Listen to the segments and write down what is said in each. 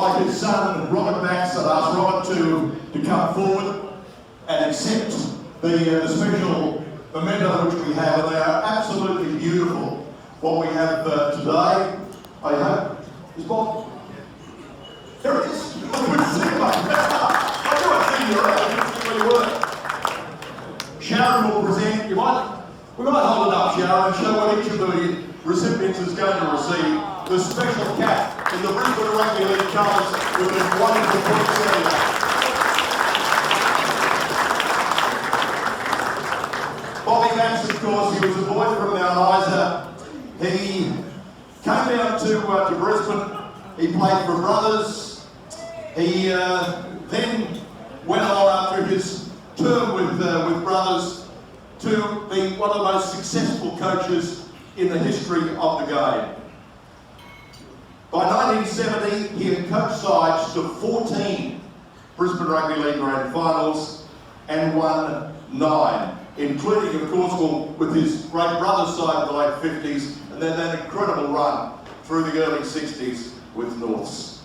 by his son, Bob Bax. I'd ask Robert to come forward and accept the special memento which we have. And they are absolutely beautiful, what we have today. I hope. Is Bob? There it is. I couldn't see him. I knew I'd seen you around. I couldn't see where you were. Sharon will present. We might hold it up, Sharon, and show what each of the recipients is going to receive. The special cap in the Brisbane Rugby League colours with this wonderful point. Bobby Bax, of course, he was a boy from Mount Isa. He came down to Brisbane. He played for Brothers. He then went on after his term with Brothers to be one of the most successful coaches in the history of the game. By 1970, he had coached sides to 14 Brisbane Rugby League Grand Finals and won 9, including, of course, with his great brother's side in the late 50s, and then that incredible run through the early 60s with Norths.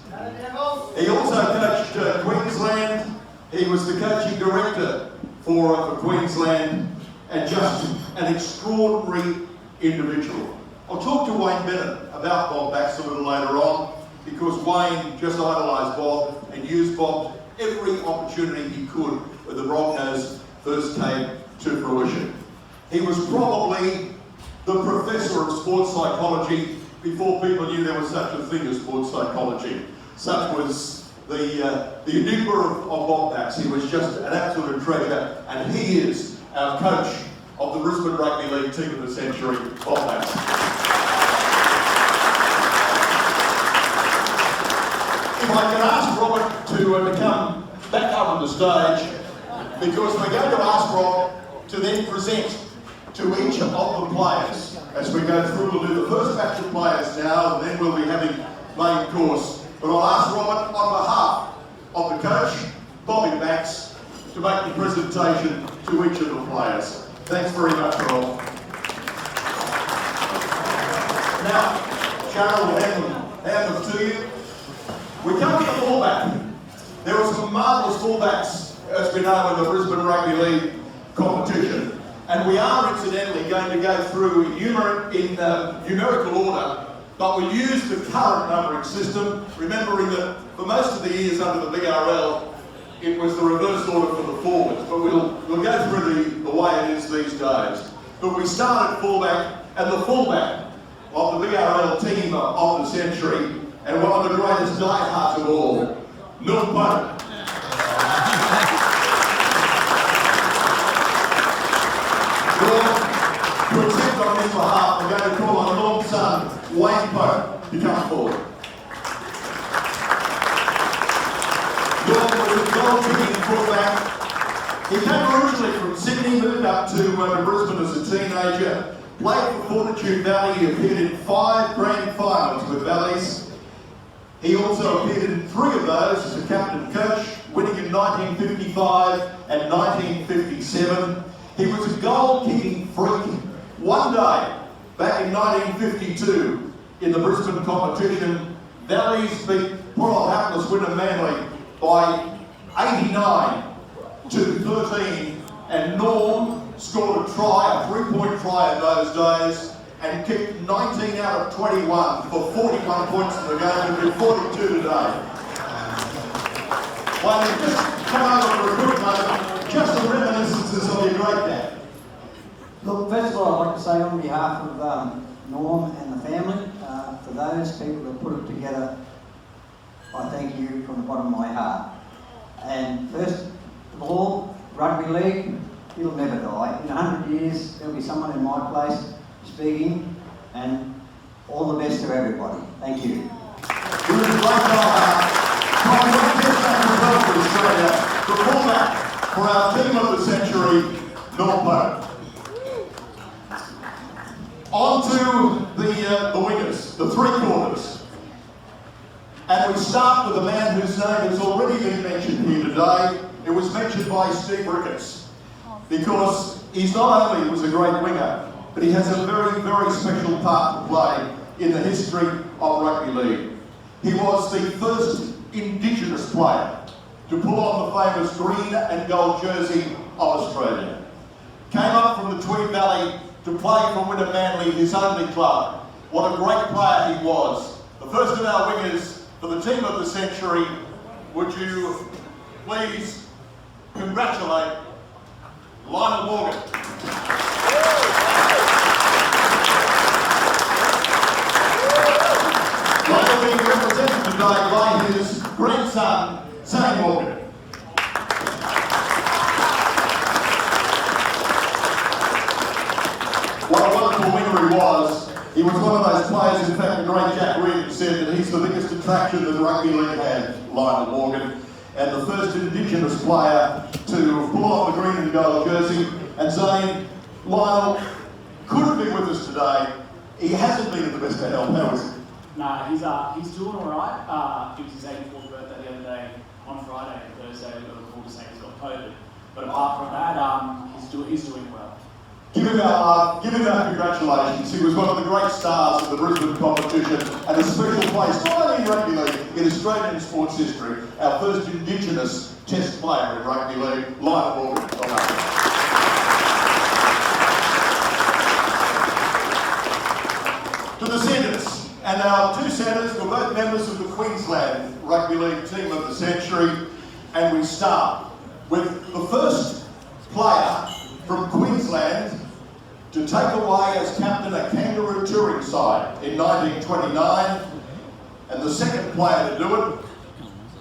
He also coached Queensland. He was the coaching director for Queensland, and just an extraordinary individual. I'll talk to Wayne Bennett about Bob Bax a little later on, because Wayne just idolised Bob and used Bob every opportunity he could when the Broncos first came to fruition. He was probably the professor of sports psychology before people knew there was such a thing as sports psychology. Such was the enigma of Bob Bax. He was just an absolute treasure, and he is our coach of the Brisbane Rugby League team of the century, Bob Bax. If I can ask Robert to come back up on the stage, because we're going to ask Rob to then present to each of the players as we go through. We'll do the first batch of players now, and then we'll be having main course. But I'll ask Robert, on behalf of the coach, Bobby Bax, to make the presentation to each of the players. Thanks very much, Rob. Now, Sharon will hand them to you. We come to the fullback. There were some marvellous fullbacks, as we know, in the Brisbane Rugby League competition. And we are, incidentally, going to go through in numerical order, but we'll use the current numbering system, remembering that for most of the years under the BRL, it was the reverse order for the forwards, but we'll go through the way it is these days. But we start at fullback, and the fullback of the BRL team of the century, and one of the greatest diehards of all, North Boat. To accept on his behalf, we're going to call on Norm's son, Wayne Pope, to come forward. Norm was a goal-kicking fullback. He came originally from Sydney, moved up to Brisbane as a teenager, played for Fortitude Valley. He appeared in 5 grand finals with Valleys. He also appeared in 3 of those as a captain coach, winning in 1955 and 1957. He was a goal-kicking freak. One day, back in 1952, in the Brisbane competition, Valleys beat poor old hapless winner Manly by 89 to 13, and Norm scored a try, a 3-point try in those days, and kicked 19 out of 21 for 41 points in the game, and did 42 today. Well, just come over for a quick moment, just some reminiscences of your great dad. Look, first of all, I'd like to say on behalf of Norm and the family, for those people that put it together, I thank you from the bottom of my heart. And first of all, Rugby League, it'll never die. In 100 years, there'll be someone in my place speaking, and all the best to everybody. Thank you. It was a great for Australia, the fullback for our team of the century, Norm Pope. On to the wingers, the 3 quarters. And we start with a man whose name has already been mentioned here today. It was mentioned by Steve Ricketts, because he's not only was a great winger, but he has a very, very special part to play in the history of rugby league. He was the first Indigenous player to pull on the famous green and gold jersey of Australia. Came up from the Tweed Valley to play for Wynnum Manly, his only club. What a great player he was. The first of our wingers for the team of the century. Would you please congratulate Lionel Morgan. Lionel being represented today by his grandson, Sam Morgan. What a wonderful winger he was. He was one of those players, in fact, the great Jack Reed said that he's the biggest attraction that the rugby league had, Lionel Morgan, and the first Indigenous player to pull off the green and gold jersey. And Zane, Lionel could have been with us today. He hasn't been at the best of health, how is he? Nah, he's doing alright. It was his 84th birthday the other day, on Friday and Thursday. We got a call to say he's got COVID. But apart from that, he's doing well. Give him our congratulations. He was one of the great stars of the Brisbane competition and a special place, not only in rugby league, in Australian sports history. Our first Indigenous Test player in rugby league, Lionel Morgan. To the centres, and our two centres were both members of the Queensland Rugby League team of the century, and we start with the first player from Queensland to take away as captain a Kangaroo touring side in 1929, and the second player to do it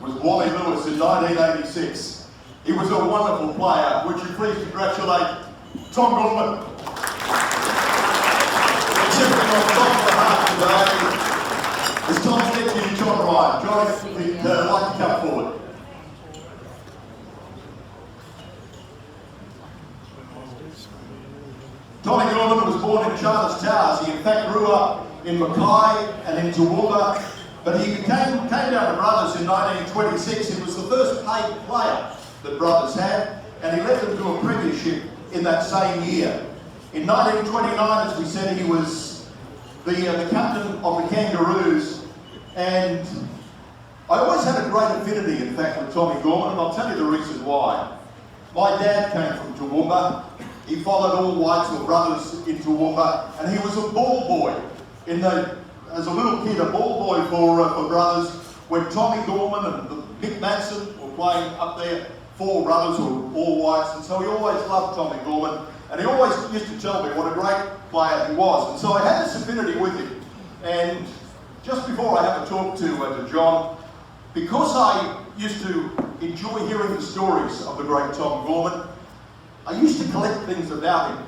was Wally Lewis in 1986. He was a wonderful player. Would you please congratulate Tom Goldman? Chipping on top of the heart today is Tom's deputy John Ryan. John, if you'd like to come forward. Tommy Gorman was born in Charters Towers. He in fact grew up in Mackay and in Toowoomba, but he came down to Brothers in 1926. He was the first paid player that Brothers had, and he led them to a premiership in that same year. In 1929, as we said, he was the captain of the Kangaroos, and I always had a great affinity, in fact, with Tommy Gorman, and I'll tell you the reason why. My dad came from Toowoomba. He followed all whites or brothers in Toowoomba, and he was a ball boy as a little kid, a ball boy for brothers. When Tommy Gorman and Mick Manson were playing up there, four brothers who were all whites, and so he always loved Tommy Gorman, and he always used to tell me what a great player he was, and so I had this affinity with him. And just before I have a talk to John, because I used to enjoy hearing the stories of the great Tom Gorman, I used to collect things about him,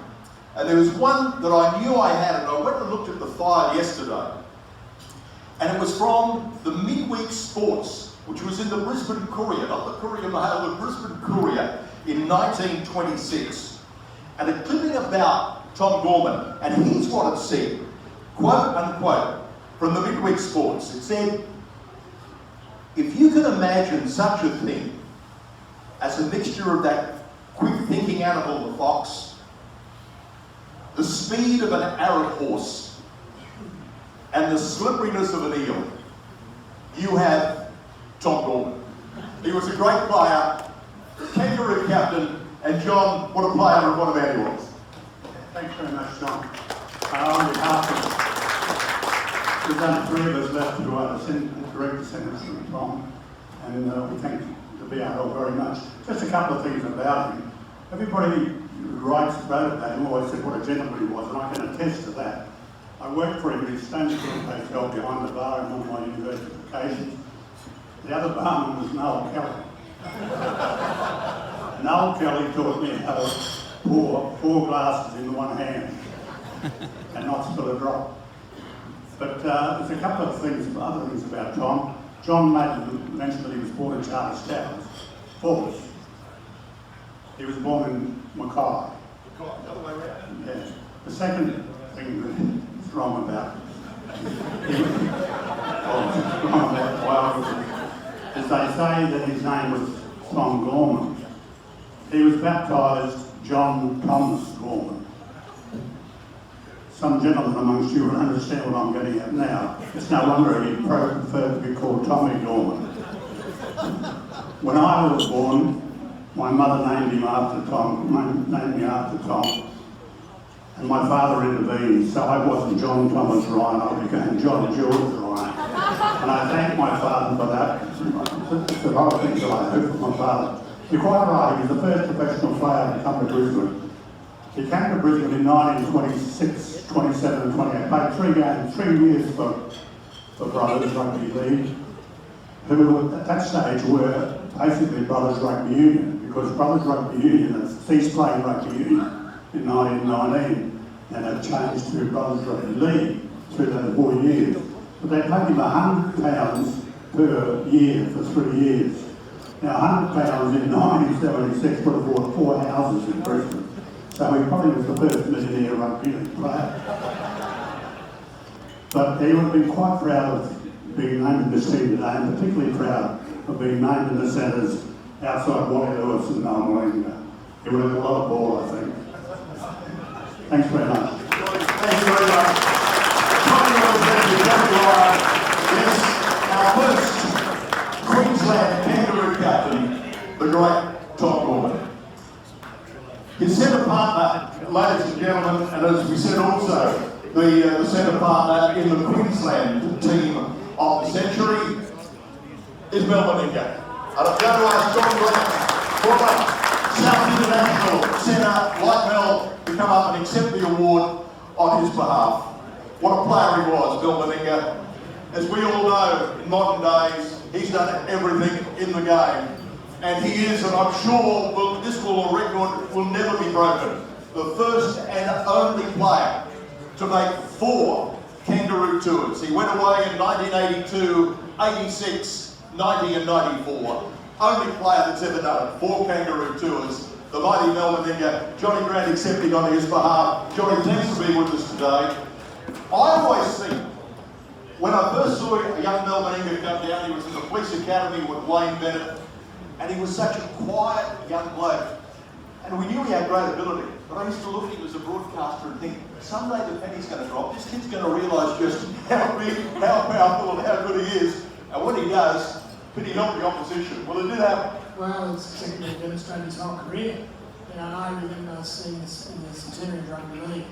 and there was one that I knew I had, and I went and looked at the file yesterday, and it was from the Midweek Sports, which was in the Brisbane Courier, not the Courier Mail, the Brisbane Courier in 1926, and a clipping about Tom Gorman, and here's what it said, quote unquote, from the Midweek Sports. It said, "If you can imagine such a thing as a mixture of that quick-thinking animal, the fox, the speed of an Arab horse, and the slipperiness of an eel, you have Tom Gorman." He was a great player, Kangaroo captain, and John, what a player and what a man he was. Thanks very much, John. On behalf of, there's only three of us left to direct the sentence from Tom, and we thank the BRL very much. Just a couple of things about him. Everybody who wrote about him always said what a gentleman he was, and I can attest to that. I worked for him in his Standout hotel behind the bar in all my university vacations. The other barman was Noel Kelly. Noel Kelly taught me how to pour 4 glasses in one hand and not spill a drop. But there's a couple of things, other things about Tom. John mentioned that he was born in Charters Towers, Force. He was born in Mackay. The other way around. Yeah. The second thing that's wrong about is they say that his name was Tom Gorman. He was baptised John Thomas Gorman. Some gentlemen amongst you will understand what I'm getting at now. It's no wonder he preferred to be called Tommy Gorman. When I was born, my mother named me after Tom, and my father intervened, so I wasn't John Thomas Ryan, I became John George Ryan. And I thank my father for that. It's a lot of things that I owe from my father. You're quite right, he was the first professional player to come to Brisbane. He came to Brisbane in 1926, 27 and 28, played 3 years for Brothers Rugby League, who at that stage were basically Brothers Rugby Union, because Brothers Rugby Union had ceased playing Rugby Union in 1919 and had changed to Brothers Rugby League through those 4 years. But they paid him £100 per year for 3 years. Now £100 in 1976 would have bought 4 houses in Brisbane. So he probably was the first millionaire rugby league player. But he would have been quite proud of being named in this team today, and particularly proud of being named in the centres outside Wally Lewis and Noel Willinger. He would have a lot of ball, I think. Thanks very much. Thank you very much. Yes, our first Queensland Kangaroo captain, the great Tom Gorman. His centre partner, ladies and gentlemen, and as we said also, the centre partner in the Queensland team of the century is Melbourne Inga. And I'm going to ask John Grant, former South International centre, like Mel, to come up and accept the award on his behalf. What a player he was, Melbourne Inga. As we all know, in modern days, he's done everything in the game. And he is, and I'm sure this record will never be broken, the first and only player to make 4 Kangaroo tours. He went away in 1982, 86, 90 and 94. Only player that's ever done it, 4 Kangaroo tours. The mighty Melbourne Inga. Johnny Grant accepting on his behalf. Johnny, thanks for being with us today. I always think, when I first saw a young Melbourne Inga come down, he was in the police academy with Wayne Bennett, and he was such a quiet young bloke. And we knew he had great ability, but I used to look at him as a broadcaster and think, someday the penny's going to drop. This kid's going to realise just how big, how powerful and how good he is. And when he does, can he help the opposition? Well, it did happen. Well, it's exactly demonstrated his whole career. You know, I remember seeing this in the Centenary Rugby League,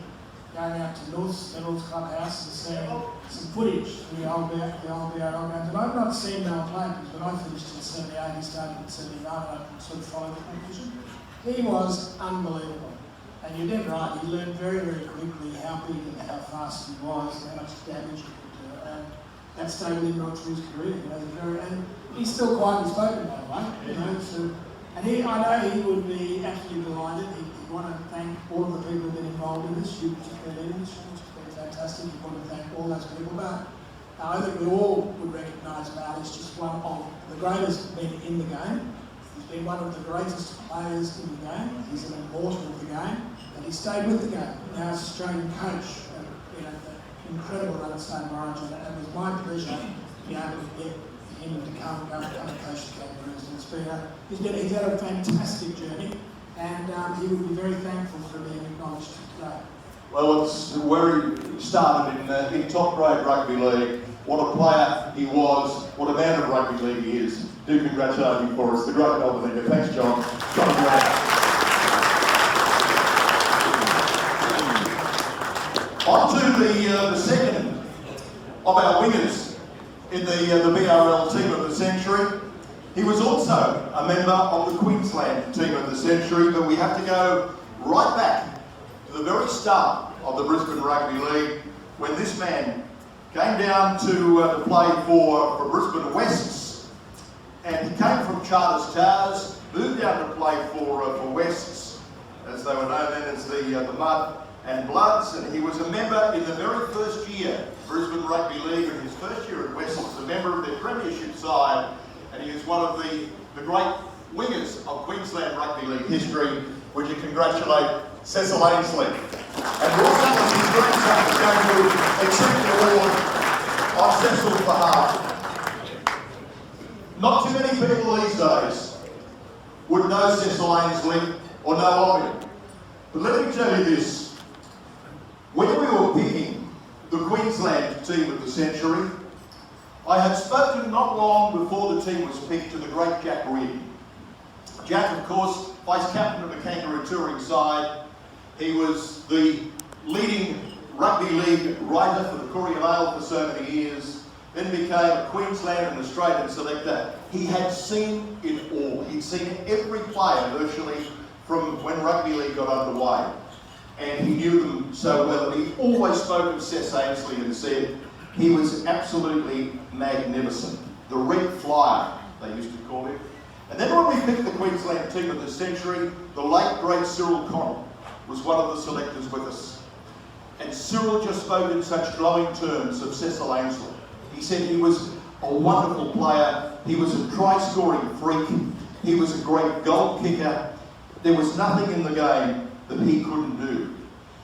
going out to North's clubhouse and seeing some footage from the old BRL games. And I've not seen Mel play, because when I finished in 78, he started in 79, and I sort of followed the competition. He was unbelievable. And you're dead right, he learned very, very quickly how big and how fast he was, and how much damage he could do. And that stayed with him right through his career. You know, and he's still quietly spoken, by the way. You know, so, and I know he would be absolutely delighted. He'd want to thank all of the people who've been involved in this. You've been in this, which has been fantastic. He'd want to thank all those people. But I think we all would recognise Mal as just one of the greatest men in the game. He's been one of the greatest players in the game. He's an immortal of the game, and he stayed with the game. Now as Australian coach, you know, the incredible run at State of Origin, and it was my pleasure to be able to get him to come and coach the Kangaroos. And he's had a fantastic journey, and he would be very thankful for being acknowledged today. Well, it's where he started in top grade rugby league. What a player he was, what a man of rugby league he is. Do congratulate him for us, the great Melbourne Inga. Thanks, John. John Grant. On to the second of our wingers in the BRL team of the century. He was also a member of the Queensland team of the century, but we have to go right back to the very start of the Brisbane Rugby League, when this man came down to play for Brisbane Wests, and he came from Charters Towers, moved down to play for Wests, as they were known then as the Mud and Bloods, and he was a member in the very first year Brisbane Rugby League, and his first year at Wests was a member of their premiership side, and he is one of the great wingers of Queensland Rugby League history. Would you congratulate Cecil Ainsley? And we're also with his grandson is going to accept the award on Cecil's behalf. Not too many people these days would know Cecil Ainsley or know of him. But let me tell you this. When we were picking the Queensland team of the century, I had spoken not long before the team was picked to the great Jack Reed. Jack, of course, vice-captain of the Kangaroo touring side. He was the leading rugby league writer for the Courier Mail for so many years, then became a Queensland and Australian selector. He had seen it all. He'd seen every player virtually from when rugby league got underway. And he knew them so well. He always spoke of Seth Ainsley and said he was absolutely magnificent. The Red Flyer, they used to call him. And then when we picked the Queensland team of the century, the late great Cyril Connell was one of the selectors with us. And Cyril just spoke in such glowing terms of Cecil Ainsley. He said he was a wonderful player, he was a try-scoring freak, he was a great goal kicker. There was nothing in the game that he couldn't do.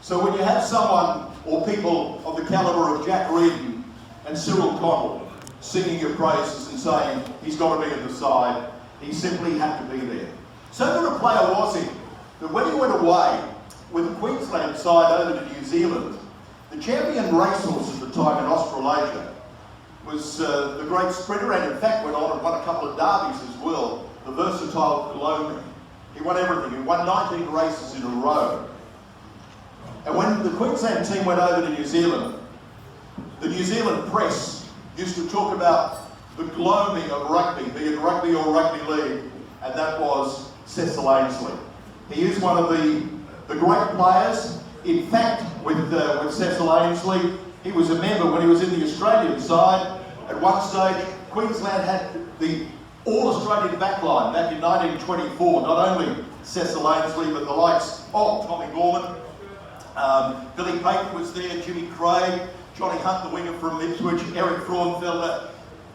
So when you have someone or people of the calibre of Jack Reed and Cyril Connell singing your praises and saying he's got to be in the side, he simply had to be there. So good a player was he that when he went away with the Queensland side over to New Zealand, the champion racehorse at the time in Australasia was the great sprinter, and in fact went on and won a couple of derbies as well, the versatile Gallagher. He won everything. He won 19 races in a row. And when the Queensland team went over to New Zealand, the New Zealand press used to talk about the gloaming of rugby, be it rugby or rugby league, and that was Cecil Ainsley. He is one of the great players. In fact, with Cecil Ainsley, he was a member when he was in the Australian side. At one stage, Queensland had the All-Australian backline back in 1924. Not only Cecil Ainsley, but the likes of Tommy Gorman. Billy Payton was there, Jimmy Craig, Johnny Hunt, the winger from Ipswich, Eric Fraunfelder.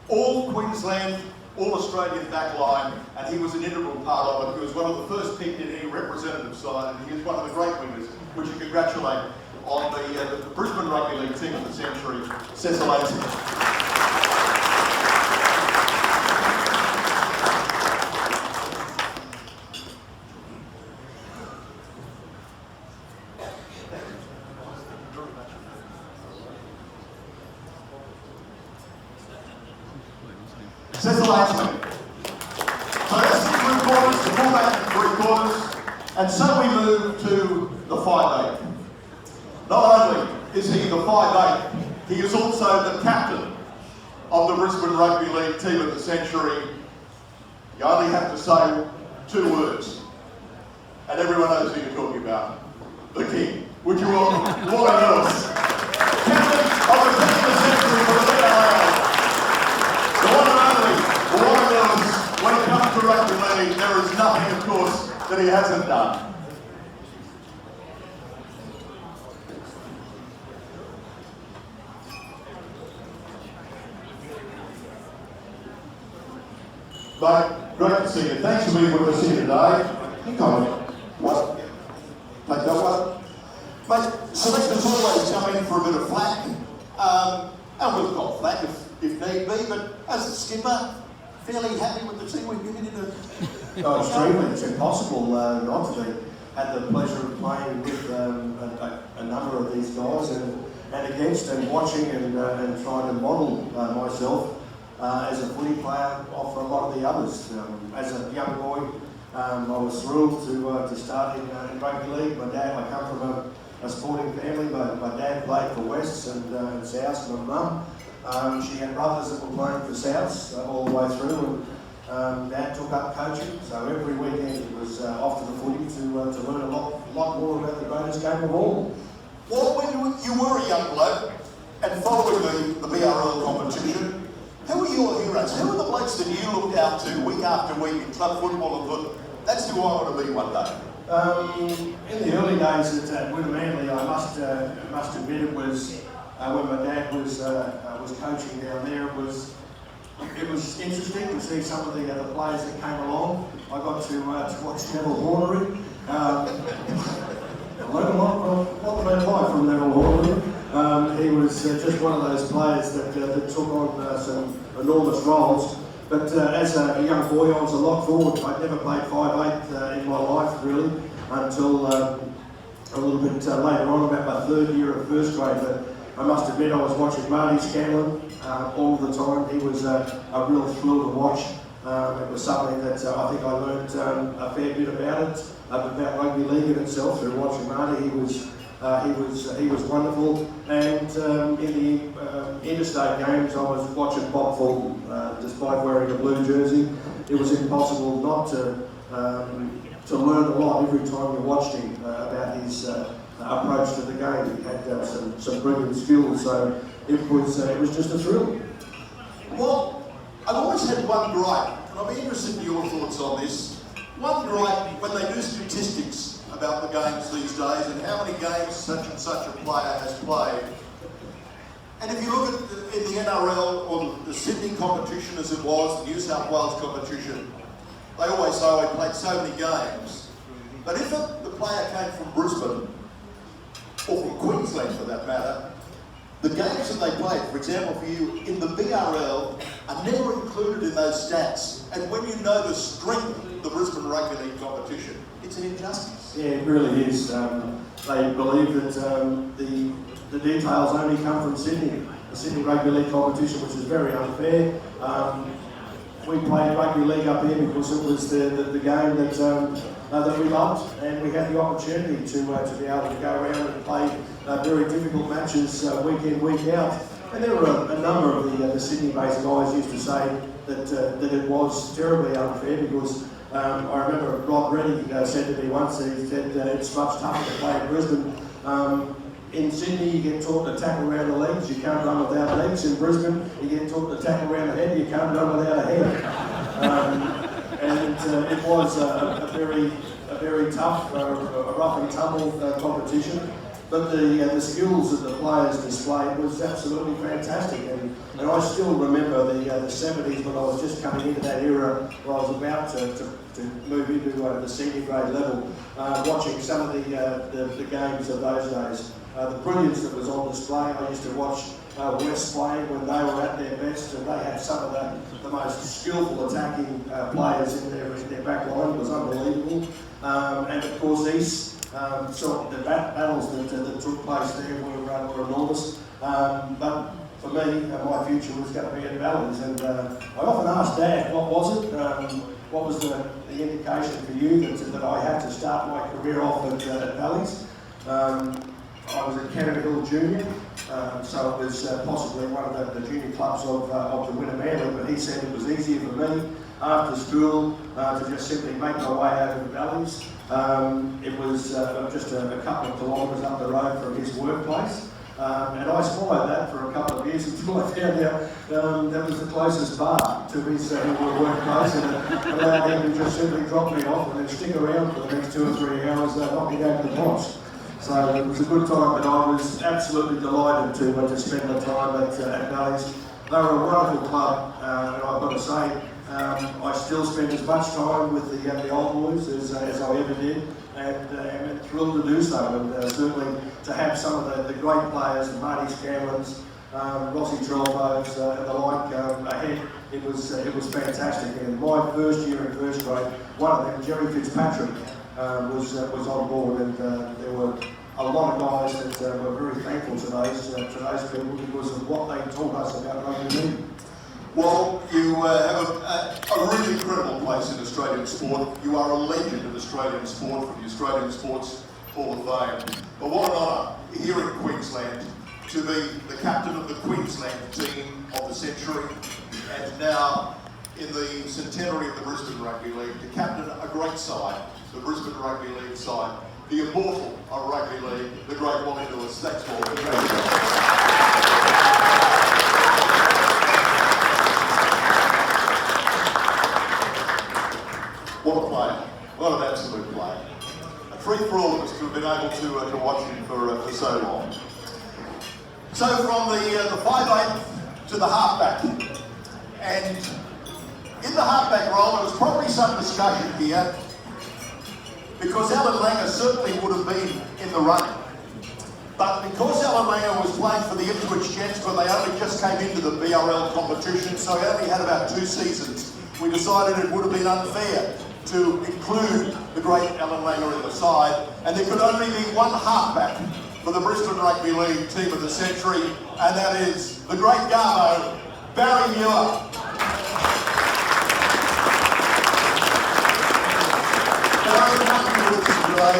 All Queensland, All-Australian backline, and he was an integral part of it. He was one of the first picked in any representative side, and he is one of the great wingers, which you congratulate on the Brisbane Rugby League team of the century, Cecil Ainsley. Cecil Ainsley. So that's the 3/4, the fullback and 3/4, and so we move to the 5/8. Not only is he the 5/8, he is also the captain of the Brisbane Rugby League team of the century. You only have to say 2 words, and everyone knows who you're talking about. The King. Would you welcome Wally Lewis, captain of the team of the century for the BRL. The one and only Wally Lewis. When it comes to rugby league, there is nothing, of course, that he hasn't done. Mate, great to see you. Thanks for being with us here today. Hang on. What? Take that one. Mate, selectors always come in for a bit of flack. And we've got flack if need be, but as a skipper, fairly happy with the team we've given you to... Oh, extremely. It's impossible not to be. Had the pleasure of playing with a number of these guys and against and watching and trying to model myself as a footy player off a lot of the others. As a young boy, I was thrilled to start in rugby league. I come from a sporting family. My dad played for Wests and Souths, my mum. She had brothers that were playing for Souths all the way through, and Dad took up coaching, so every weekend it was off to the footy to learn a lot more about the greatest game of all. Well, when you were a young bloke and following the BRL competition, who were your heroes? Who were the blokes that you looked out to week after week in club football and thought, that's who I want to be one day? In the early days at Witter Manly, I must admit it was when my dad was coaching down there. It was interesting to see some of the other players that came along. I got to watch Neville Hornery. I learned a lot about from Neville Hornery. He was just one of those players that took on some enormous roles. But as a young boy, I was a lock forward. I'd never played 5/8 in my life, really, until a little bit later on, about my 3rd year of first grade. But I must admit, I was watching Marty Scanlon all the time. He was a real thrill to watch. It was something that I think I learned a fair bit about rugby league in itself through watching Marty. He was wonderful, and in the interstate games I was watching Bob Fulton. Despite wearing a blue jersey, it was impossible not to learn a lot every time you watched him about his approach to the game. He had some brilliant skills, so it was just a thrill. Well, I've always had one gripe, and I'll be interested in your thoughts on this. One gripe when they do statistics about the games these days and how many games such and such a player has played. And if you look at in the NRL or the Sydney competition as it was, the New South Wales competition, they always say, oh, he played so many games. But if the player came from Brisbane, or from Queensland for that matter, the games that they played, for example, for you, in the BRL, are never included in those stats. And when you know the strength of the Brisbane Rugby League competition, it's an injustice. Yeah, it really is. They believe that the details only come from Sydney, the Sydney Rugby League competition, which is very unfair. We played rugby league up here because it was the game that we loved, and we had the opportunity to be able to go around and play very difficult matches week in, week out. And there were a number of the Sydney-based guys used to say that it was terribly unfair because I remember Rob Reddy said to me once, he said it's much tougher to play in Brisbane. In Sydney, you get taught to tackle around the legs, you can't run without legs. In Brisbane, you get taught to tackle around the head, you can't run without a head. And it was a very tough, a rough and tumble competition. But the skills that the players displayed was absolutely fantastic. And I still remember the 70s when I was just coming into that era where I was about to move into the senior grade level, watching some of the games of those days. The brilliance that was on display. I used to watch West play when they were at their best, and they had some of the most skillful attacking players in their back line. It was unbelievable. And of course, East, so the battles that took place there were enormous. But for me, my future was going to be at Valleys, and I often asked Dad, what was it? What was the indication for you that I had to start my career off at Valleys? I was at Canada Hill Junior, so it was possibly one of the junior clubs of the Winter Manly, but he said it was easier for me after school to just simply make my way over to Valleys. It was just a couple of kilometres up the road from his workplace. And I followed that for a couple of years until I found out that was the closest bar to his workplace, and allowed him to just simply drop me off and then stick around for the next 2 or 3 hours, not me down to the boss. So it was a good time, and I was absolutely delighted to spend the time at Valleys. They were a wonderful club, and I've got to say, I still spend as much time with the old boys as I ever did, and I'm thrilled to do so. And certainly to have some of the great players, Marty Scanlons, Rossi Trelbos, and the like ahead, it was fantastic. And my first year in first grade, one of them, Jerry Fitzpatrick, was on board, and there were a lot of guys that were very thankful to those people because of what they taught us about rugby league. Well, you have a really incredible place in Australian sport. You are a legend of Australian sport from the Australian Sports Hall of Fame. But what an honour here in Queensland to be the captain of the Queensland team of the century, and now in the Centenary of the Brisbane Rugby League to captain a great side, the Brisbane Rugby League side, the immortal of Rugby League, the great Wally Lewis. Thanks, Paul. What a player. What an absolute player. A treat for all of us to have been able to watch him for so long. So from the 5'8" to the halfback. And in the halfback role, there was probably some discussion here because Alan Langer certainly would have been in the running. But because Alan Langer was playing for the Ipswich Jets when they only just came into the BRL competition, so he only had about 2 seasons, we decided it would have been unfair to include the great Alan Langer in the side, and there could only be one halfback for the Brisbane Rugby League team of the century, and that is the great Garbo, Barry Muir. Barry, happy with us today.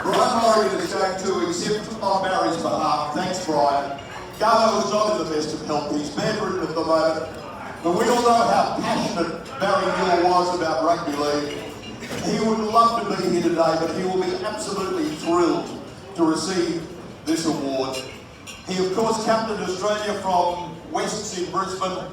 Brian Morgan is going to accept on Barry's behalf. Thanks, Brian. Garbo is not in the best of health. He's bedridden at the moment. But we all know how passionate Barry Muir was about rugby league. He would love to be here today, but he will be absolutely thrilled to receive this award. He, of course, captained Australia from Wests in Brisbane,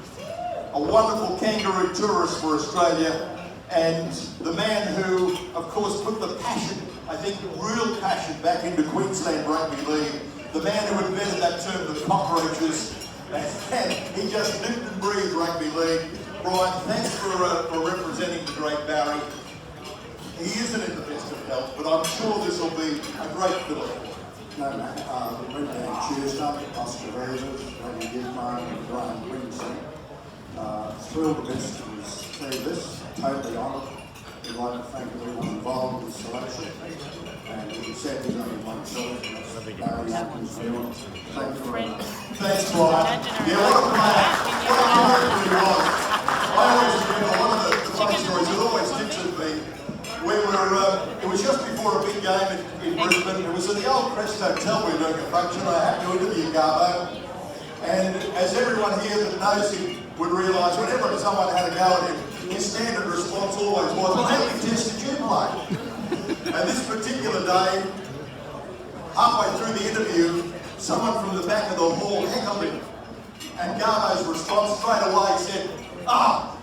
a wonderful kangaroo tourist for Australia, and the man who, of course, put the passion, I think real passion, back into Queensland Rugby League. The man who invented that term, the cockroaches, and he just lived and breathed rugby league. Brian, thanks for representing the great Barry. He isn't in the best of health, but I'm sure this will be a great filler. No, the Brisbane Tuesday, Oscar Rivers, Randy Gizmo, and Graham Quincy. Thrilled to see this, totally honoured. We'd like to thank everyone involved with the selection. And he said there's only one choice, and that's Barry New Zealand. Thank you very much. Thanks, Brian. Yeah, what a player. What a character he was. I always remember one of the funny stories that always sticks with me. It was just before a big game in Brisbane. It was at the old Crest Hotel we were doing a function. I had to interview Garbo. And as everyone here that knows him would realise, whenever someone had a go at him, his standard response always was, "How many tests did you play?" And this particular day, halfway through the interview, someone from the back of the hall heckled him. And Garbo's response straight away said, "Ah,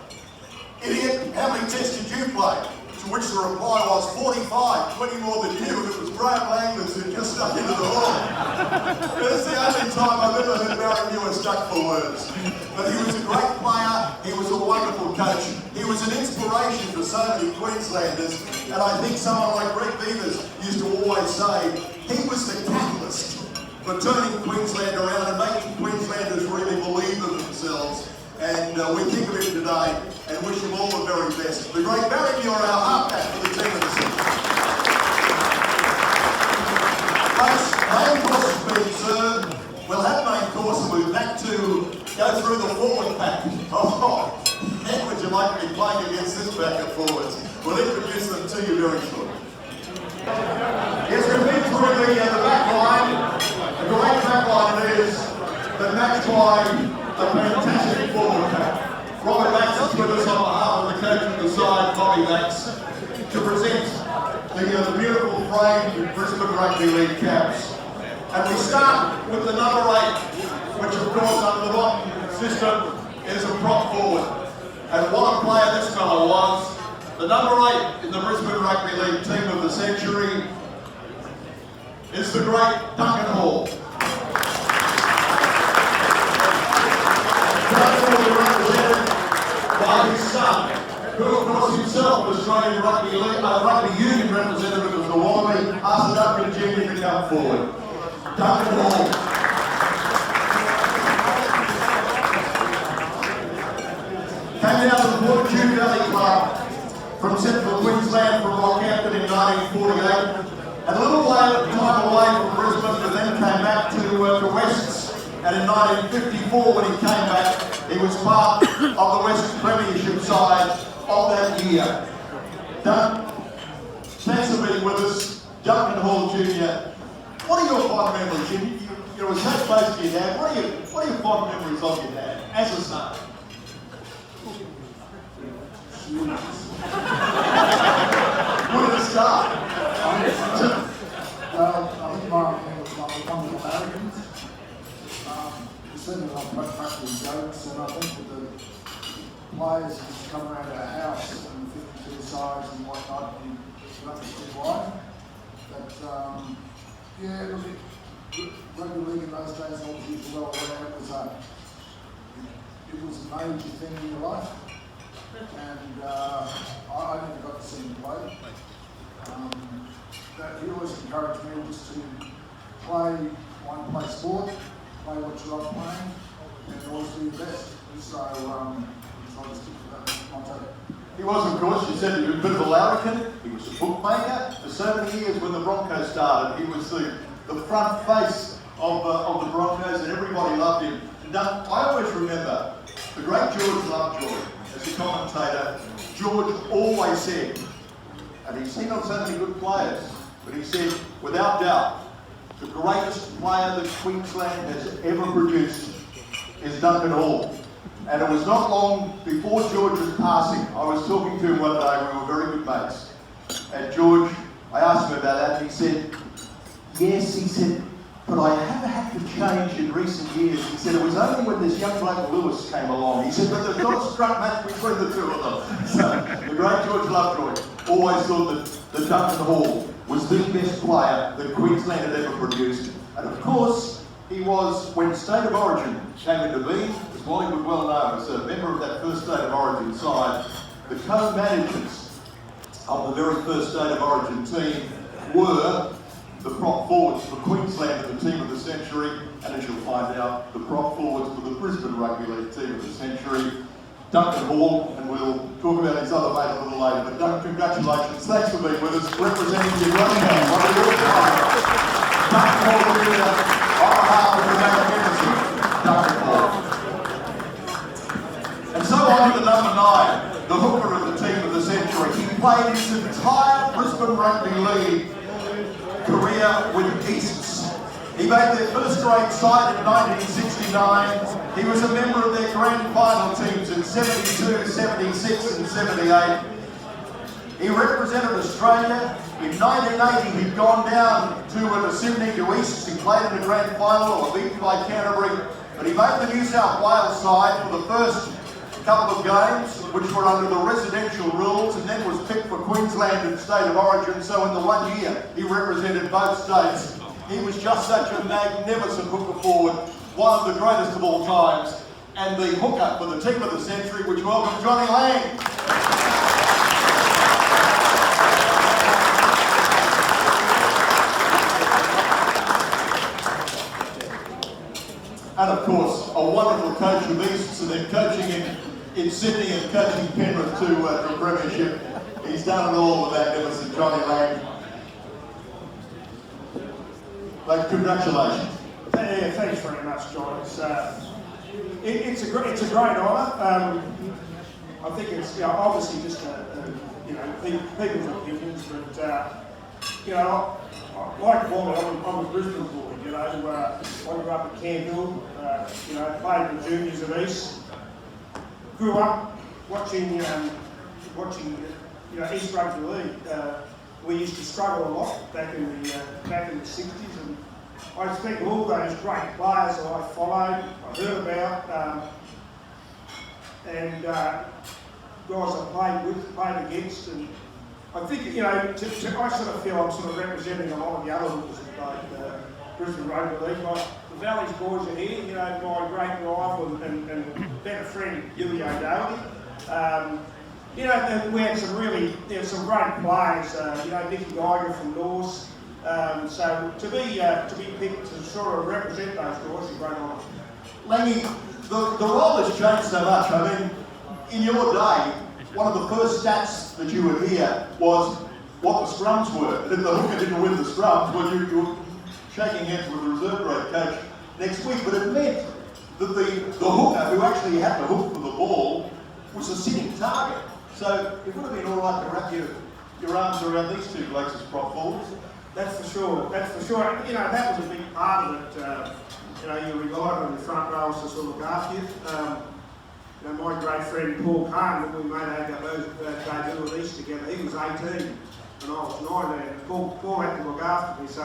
idiot, how many tests did you play?" To which the reply was 45, 20 more than you, and it was Graham Langlands who just stuck into the hall. It's the only time I've ever heard Barry Muir stuck for words. But he was a great player, he was a wonderful coach, he was an inspiration for so many Queenslanders, and I think someone like Greg Beavers used to always say, he was the catalyst for turning Queensland around and making Queenslanders really believe in themselves. And we think of him today and wish him all the very best. The great Barry Muir, our halfback for the team of the season. Folks, main course has been served. We'll have main course and we're back to go through the forward pack. Oh, and would you like to be playing against this pack of forwards? We'll introduce them to you very shortly. Yes, we've been through the back line. The great back line is the match by a fantastic forward pack. Bob Bax is with us on behalf of the coach of the side, Bob Bax, to present the beautiful framed Brisbane Rugby League caps. And we start with the number 8, which of course under the modern system is a prop forward. And what a player this fellow was. The number 8 in the Brisbane Rugby League team of the century is the great Duncan Hall. Represented by his son, who of course himself was Australian Rugby Union representative of the Wallaby, asked Duncan Jr. to come forward. Duncan Hall. Came down to the Fortitude Valley Club from Central Queensland from Rockhampton in 1948, and a little time away from Brisbane, but then came back to Wests. And in 1954, when he came back, he was part of the West Premiership side of that year. Thanks for being with us, Duncan Hall Jr. What are your fond memories? You were so close to your dad. What are your fond memories of your dad as a son? Where did it start? I think my was one of the Americans. Certainly not practical jokes, and I think with the players who come around our house and 52 sides and whatnot, and understood why. But yeah, look, rugby league in those days, obviously, as well aware, it was a major thing in your life, and I never got to see him play. But he always encouraged me just to play sport. Play what you love playing, and always do your best. So, I'll just stick to that motto. He was, of course, you said he was a bit of a larrikin. He was a bookmaker. For so many years when the Broncos started, he was the the front face of the Broncos, and everybody loved him. And I always remember the great George Lovejoy, as a commentator. George always said, and he's seen on so many good players, but he said, without doubt, the greatest player that Queensland has ever produced is Duncan Hall. And it was not long before George's passing. I was talking to him one day, we were very good mates. And George, I asked him about that, and he said, yes, he said, but I have had to change in recent years. He said, it was only when this young bloke Lewis came along. He said, but there's not a scrum match between the two of them. So, the great George Lovejoy always thought that Duncan Hall was the best player that Queensland had ever produced. And of course, he was, when State of Origin came into being, as Wally would well know, as a member of that first State of Origin side, the co-managers of the very first State of Origin team were the prop forwards for Queensland and the team of the century, and as you'll find out, the prop forwards for the Brisbane Rugby League team of the century, Duncan Hall, and we'll talk about his other mate a little later. But Duncan, congratulations. Thanks for being with us, representing your running game. Duncan Hall will be on behalf of the magnificent Duncan Hall. And so on to number 9, the hooker of the team of the century. He played his entire Brisbane Rugby League career with Easts. He made their first grade side in 1969. He was a member of their grand final teams in 72, 76 and 78. He represented Australia. In 1980 he'd gone down to Sydney to Easts. He played in the grand final or beaten by Canterbury. But he made the New South Wales side for the first couple of games, which were under the residential rules, and then was picked for Queensland and State of Origin. So in the 1 year, he represented both states. He was just such a magnificent hooker forward, one of the greatest of all times, and the hooker for the team of the century, which welcomes Johnny Lang. And of course, a wonderful coach of Easts, and then coaching in Sydney and coaching Penrith to premiership. He's done it all with magnificent Johnny Lang. Like, congratulations. Yeah, thanks very much, John. It's a great honour. I think it's obviously just people's opinions, but like Wally, I'm a Brisbane boy. I grew up at Campbell. Played in the juniors of East. Grew up watching East Rugby League. We used to struggle a lot back in the 60s, and I think all those great players that I followed, I heard about, and guys I played with, played against, and I think I sort of feel I'm sort of representing a lot of the other hookers that played Brisbane Rugby League. Like the Valley's boys are here, my great rival and better friend Huey O'Daly. And we had some some great players. Nicky Gallagher from Norse. So to be picked to sort of represent those guys is a great honour. Langy, the role has changed so much. I mean, in your day, one of the first stats that you would hear was what the scrums were. And if the hooker didn't win the scrums, well, you were shaking hands with the reserve grade coach next week. But it meant that the hooker who actually had to hook for the ball was a sitting target. So it would have been all right to wrap your arms around these two blokes as prop forwards. That's for sure. That was a big part of it. You relied on the front rows to sort of look after you. My great friend Paul Carn, when we made our debut at East together, he was 18 and I was 19. Paul had to look after me. So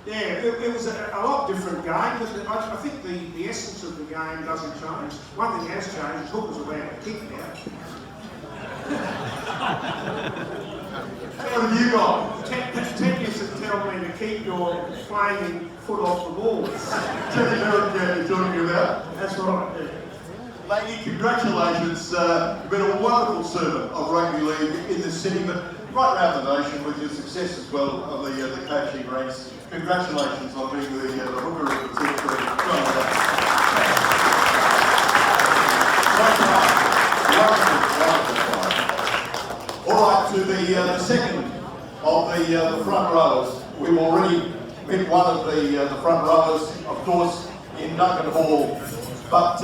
it was a lot different game, but I think the essence of the game doesn't change. One thing has changed is hookers are allowed to kick now. What have you got? Ted used to tell me to keep your flaming foot off the ball. Teddy Merrick, you're talking about? That's right. Yeah. Lady, congratulations. You've been a wonderful servant of rugby league in this city, but right around the nation with your success as well of the coaching ranks. Congratulations on being the hooker of the century. All right, to the second of the front rows. We've already picked one of the front rowers, of course, in Duncan Hall. But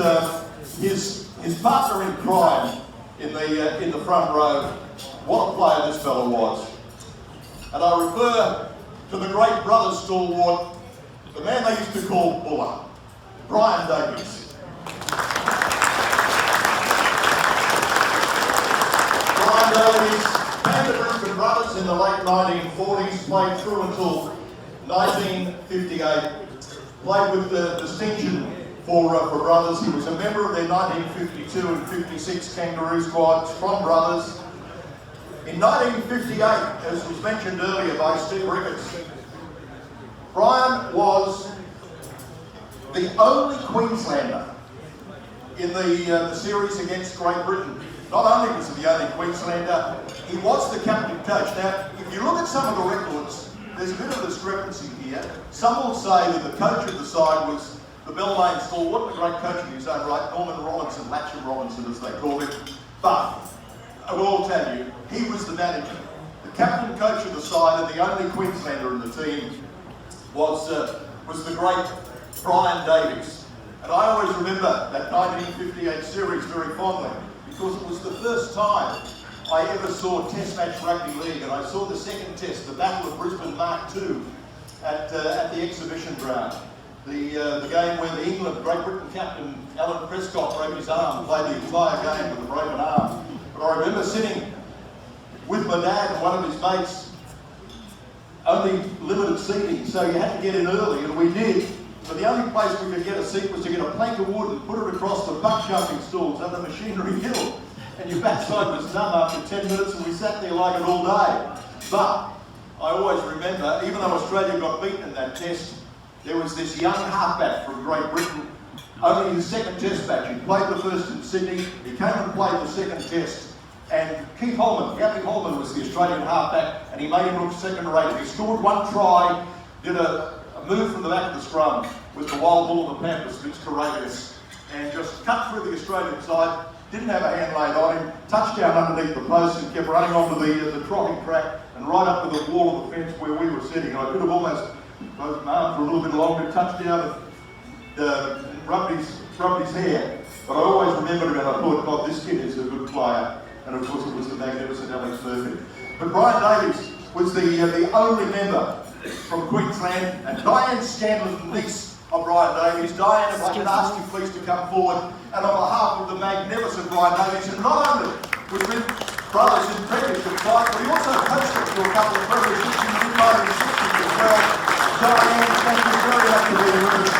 his partner in crime in the front row, what a player this fellow was. And I refer to the great brother stalwart, the man they used to call Buller, Brian Davies. Brian Davies came to Brisbane Brothers in the late 1940s, played through until 1958, played with the distinction for Brothers. He was a member of their 1952 and 56 Kangaroo squads from Brothers. In 1958, as was mentioned earlier by Steve Ricketts, Brian was the only Queenslander in the series against Great Britain. Not only was he the only Queenslander, he was the captain coach. Now, if you look at some of the records, there's a bit of a discrepancy here. Some will say that the coach of the side was the Bellarmine stalwart, the great coach in his own right, Norman Robinson, Latcham Robinson as they called him. But I will all tell you, he was the manager. The captain coach of the side and the only Queenslander in the team was the great Brian Davies. And I always remember that 1958 series very fondly because it was the first time I ever saw Test match rugby league, and I saw the second test, the Battle of Brisbane Mark II, at the exhibition ground. The game where the England, Great Britain captain Alan Prescott broke his arm, played the entire game with a broken arm. But I remember sitting with my dad and one of his mates, only limited seating, so you had to get in early, and we did. But the only place we could get a seat was to get a plank of wood and put it across the buck jumping stools under Machinery Hill. And your backside was numb after 10 minutes, and we sat there like it all day. But I always remember, even though Australia got beaten in that test, there was this young halfback from Great Britain, only his second test match. He played the first in Sydney, he came and played the second test. And Keith Holman, Gary Holman was the Australian halfback, and he made him look second rate. He scored one try, did a move from the back of the scrum with the wild bull of the Pampas, Vince Courageous, and just cut through the Australian side, didn't have a hand laid on him, touchdown underneath the post and kept running onto the trotting track and right up to the wall of the fence where we were sitting. And I could have almost both my arms for a little bit longer, touchdown and rubbed his hair. But I always remembered him and I thought, God, this kid is a good player. And of course it was the magnificent Alex Murphy. But Brian Davies was the only member from Queensland, and Diane Scanlon, niece of Brian Davies. Diane, if I could ask you please to come forward, and on behalf of the magnificent Brian Davies, and not only was with Brothers in premiership fight, but he also coached them to a couple of premierships in the mid-1960s as well. Diane, thank you very much for being with us.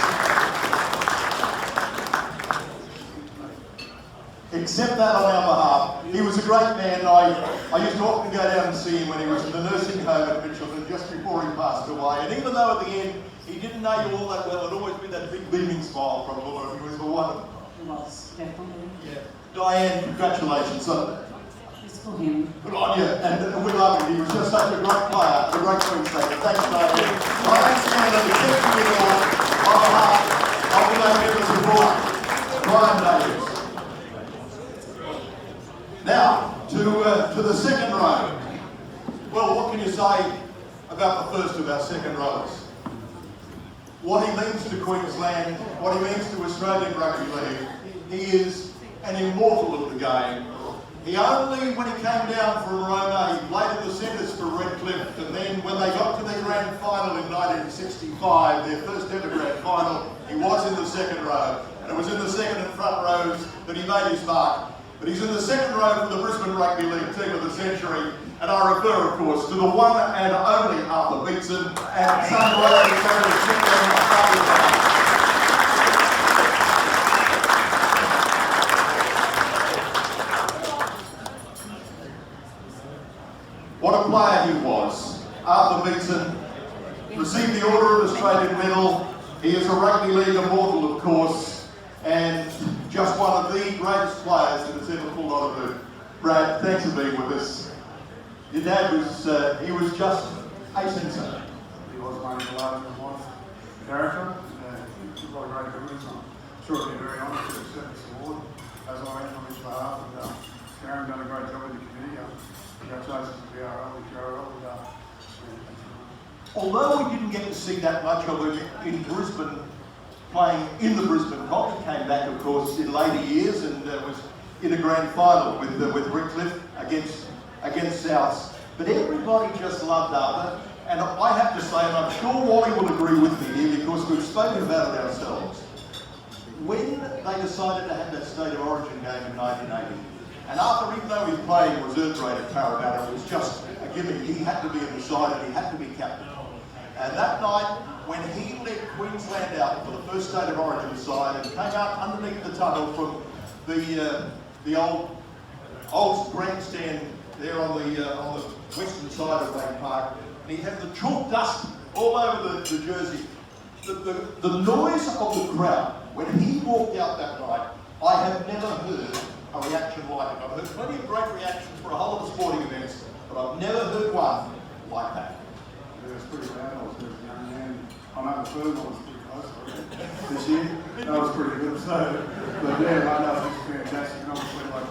Accept that on our behalf. He was a great man. I used to often go down and see him when he was in the nursing home at Mitchelton just before he passed away. And even though at the end he didn't know you all that well, there'd always be that big beaming smile from him. He was the one. He was, definitely. Yeah. Diane, congratulations on it. It's for him. Good on you. And we love him. He was just such a great player, a great Queenslander. Thanks, Diane. Diane Scanlon, the Centenary Award on behalf of the magnificent boy, Brian Davies. Now, to the second row. Well, what can you say about the first of our second rows? What he means to Queensland, what he means to Australian Rugby League. He is an immortal of the game. He only, when he came down from Roma, he played at the centres for Redcliffe, and then when they got to their grand final in 1965, their first ever grand final, he was in the second row. And it was in the second and front rows that he made his mark. But he's in the second row for the Brisbane Rugby League team of the century, and I refer, of course, to the one and only Arthur Beetson and Sunrise What a player he was. Arthur Beetson received the Order of Australian Medal. He is a Rugby League immortal, of course, and just one of the greatest players that has ever pulled on a boot. Brad, thanks for being with us. Your dad was, he was just a sensation. He was one of the larger than life character. He was a great business. I'm sure he'll be very honoured to accept this award, as I am on his behalf. And Sharon done a great job with the committee. Congratulations to BRL, the BRL. although we didn't get to see that much of him in Brisbane, playing in the Brisbane Comp, he came back, of course, in later years and was in a grand final with Redcliffe against Souths. But everybody just loved Arthur, and I have to say, and I'm sure Wally will agree with me here because we've spoken about it ourselves, when they decided to have that State of Origin game in 1980, and Arthur, even though he played reserve grade at Parramatta, it was just a gimme. He had to be in the side and he had to be captain. And that night, when he led Queensland out for the first State of Origin side and came out underneath the tunnel from the old grandstand there on the western side of Bank Park, and he had the chalk dust all over the jersey. The noise of the crowd when he walked out that night, I have never heard a reaction like it. I've heard plenty of great reactions for a whole lot of sporting events, but I've never heard one like that. It was pretty bad. I was a young man. I know the food was pretty close this year. That was pretty good. So, but yeah, I know it's fantastic. And obviously, like,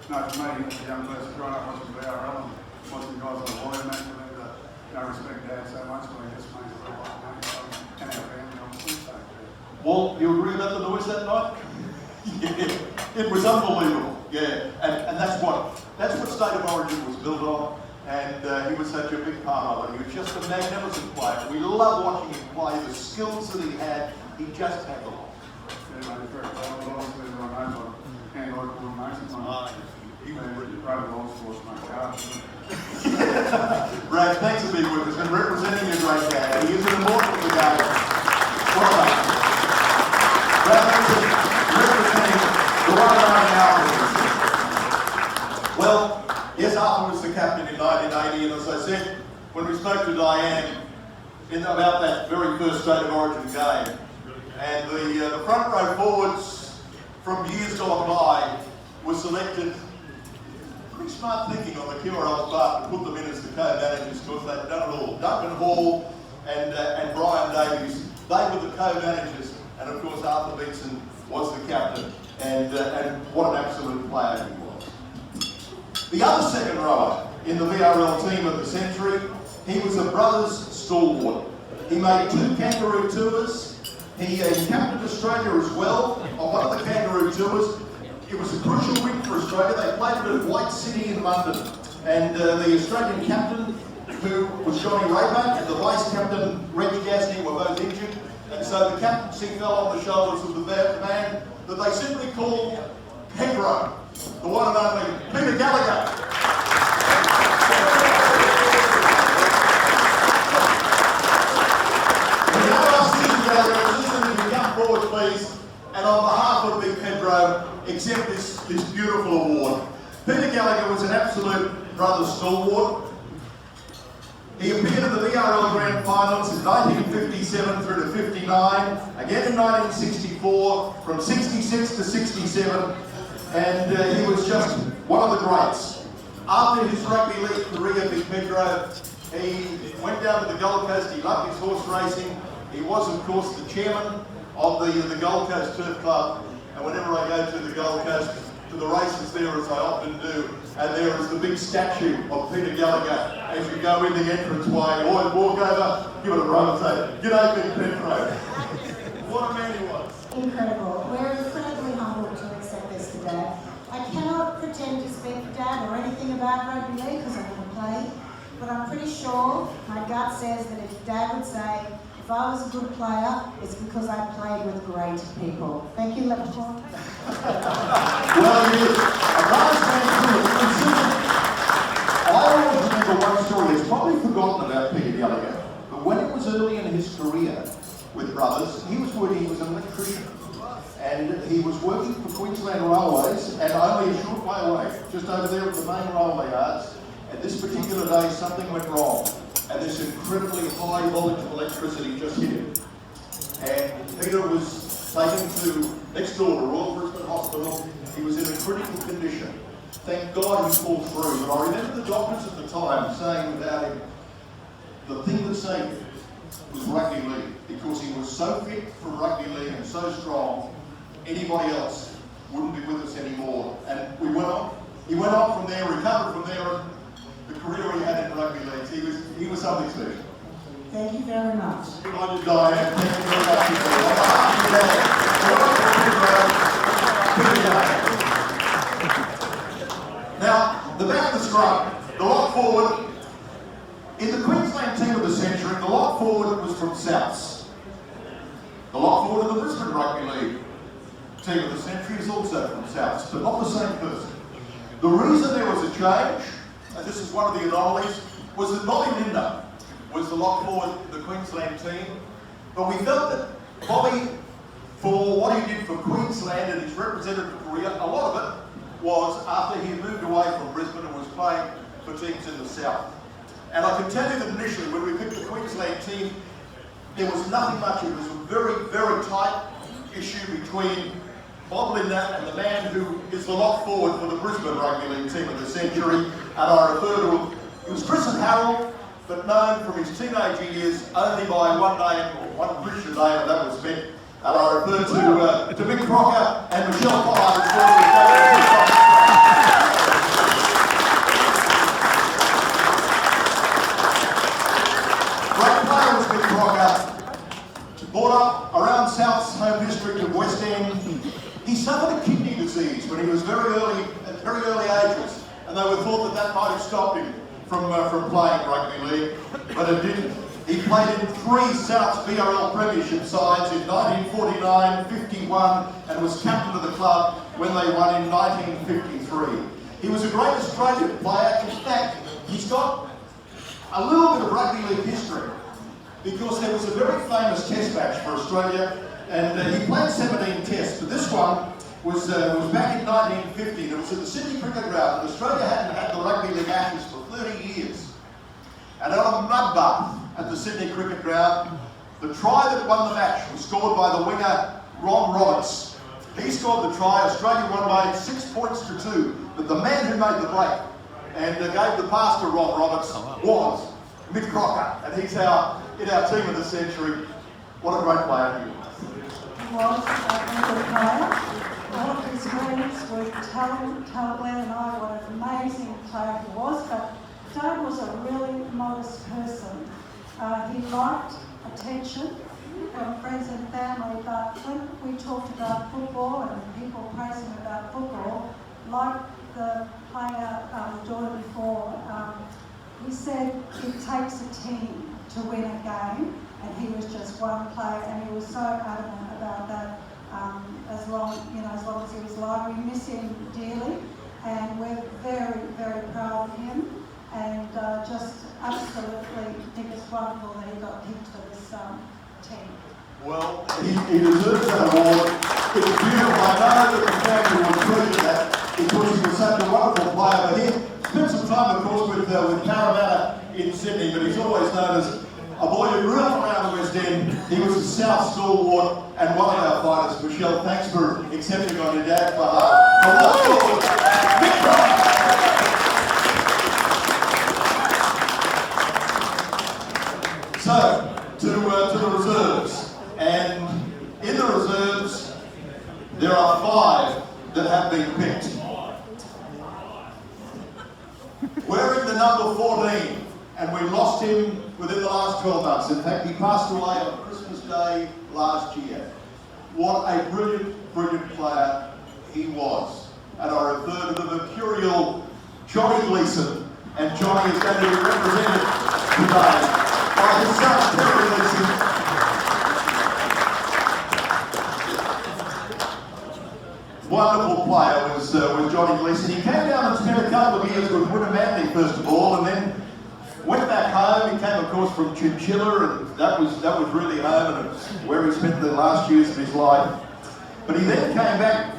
no, for me, as a young person growing up watching BRL and watching guys like Wally, mate, for me to respect Dad so much, but it just makes it a lot of money. So, and our family, obviously. So, yeah. Well, you agree about the noise that night? Yeah, it was unbelievable. Yeah, and that's what State of Origin was built on. And he was such a big part of it. He was just a magnificent player. We loved watching him play. The skills that he just had the lot. Yeah, mate, very proud. Obviously, everyone knows what handball coordination was. He was brilliant. Great at all sports, mate. Brad, thanks for being with us and representing your great dad. He is an immortal of the game. Well done. Brad, representing the one and only Arthur. Well, yes, Arthur was the captain in 1980, and as I said, when we spoke to Diane about that very first State of Origin game, and the front row forwards from years gone by were selected, pretty smart thinking on the QRL's part to put them in as the co-managers because they'd done it all. Duncan Hall and Brian Davies, they were the co-managers, and of course Arthur Beetson was the captain, and what an absolute player he was. The other second rower in the BRL team of the century, he was a brothers stalwart. He made 2 kangaroo tours. He captained Australia as well on one of the kangaroo tours. It was a crucial win for Australia. They played it at White City in London. And the Australian captain, who was Johnny Rayback, and the vice captain, Reg Gasnier, were both injured. And so the captaincy fell on the shoulders of the man that they simply called Pedro, the one and only Peter Gallagher. We now ask Peter Gallagher, assistant to come forward, please, and on behalf of Big Pedro, accept this beautiful award. Peter Gallagher was an absolute brother stalwart. He appeared in the BRL Grand Finals in 1957 through to 59, again in 1964, from 66 to 67, and he was just one of the greats. After his rugby league career, Big Pedro, he went down to the Gold Coast. He loved his horse racing. He was, of course, the chairman of the Gold Coast Turf Club, and whenever I go to the Gold Coast, to the races there, as I often do, and there is the big statue of Peter Gallagher as you go in the entranceway, or walk over, give it a run and say, "G'day, Big Pedro." What a man he was. Incredible. We're incredibly humbled to accept this today. I cannot pretend to speak for Dad or anything about rugby league because I never played, but I'm pretty sure my gut says that if Dad would say, if I was a good player, it's because I played with great people. Thank you, Leprechaun. Well, I always remember one story. It's probably forgotten about Peter Gallagher, but when it was early in his career with brothers, he was an electrician, and he was working for Queensland Railways, and only a short way away, just over there at the main railway yards. And this particular day, something went wrong, and this incredibly high voltage of electricity just hit him. And Peter was taken to next door to Royal Brisbane Hospital. He was in a critical condition. Thank God he pulled through. But I remember the doctors at the time saying about him, the thing that saved him was rugby league, because he was so fit for rugby league and so strong, anybody else wouldn't be with us anymore. And we went on. He went on from there, recovered from there, and the career he had in rugby leagues, he was something special. Thank you very much. Good on you, Diane. Thank you very much. Now, the back of the scrum, the lock forward. In the Queensland team of the century, the lock forward was from Souths. The lock forward of the Brisbane Rugby League team of the century is also from Souths, but not the same person. The reason there was a change, and this is one of the anomalies, was that Bobby Linder was the lock forward of the Queensland team, but we felt that Bobby, for what he did for Queensland and his representative career, a lot of it was after he moved away from Brisbane and was playing for teams in the South. And I can tell you that initially, when we picked the Queensland team, there was nothing much. It was a very, very tight issue between Bob Linder and the man who is the lock forward for the Brisbane Rugby League team of the century. And I refer to him, he was Chris and Harold, but known from his teenage years only by one name, or one Christian name, and that was Mick. And I refer to Mick Crocker and Michelle Pollard as well. Great player was Mick Crocker. Brought up around South's home district of West End. He suffered a kidney disease when he was very early ages, and they were thought that might have stopped him from playing rugby league, but it didn't. He played in 3 Souths BRL premiership sides in 1949, 51, and was captain of the club when they won in 1953. He was a great Australian player. In fact, he's got a little bit of rugby league history, because there was a very famous test match for Australia, and he played 17 tests, but this one was back in 1950. It was at the Sydney Cricket Ground, and Australia hadn't had the Rugby League Ashes for 30 years. And on a mud bath at the Sydney Cricket Ground, the try that won the match was scored by the winger Ron Roberts. He scored the try. Australia won by 6 points to 2, but the man who made the break and gave the pass to Ron Roberts was Mick Crocker, and he's in our team of the century. What a great player he was. He was a good player. All of his friends would tell Glenn and I what an amazing player he was, but Dave was a really modest person. He liked attention from friends and family, but when we talked about football and people praising about football, like the player Jordan before, he said it takes a team to win a game, and he was just one player, and he was so adamant about that. As long as he was alive, we miss him dearly, and we're very, very proud of him, and just absolutely think it's wonderful that he got picked for this team. Well, he deserves that award. It's beautiful. I know that the family will treasure that because he was such a wonderful player. But he spent some time, of course, with Parramatta in Sydney, but he's always known as a boy who grew up around the West End. He was a South stalwart and one of our fighters. Michelle, thanks for accepting on your dad's behalf. So, to the reserves. And in the reserves, there are 5 that have been picked. We're in the number 14. And we lost him within the last 12 months. In fact, he passed away on Christmas Day last year. What a brilliant, brilliant player he was. And I refer to the mercurial Johnny Gleeson. And Johnny is going to be represented today by his son, Terry Gleeson. Wonderful player was Johnny Gleeson. He came down and spent a couple of years with Winter Manly, first of all, and then went back home. He came, of course, from Chinchilla, and that was really home, and it's where he spent the last years of his life. But he then came back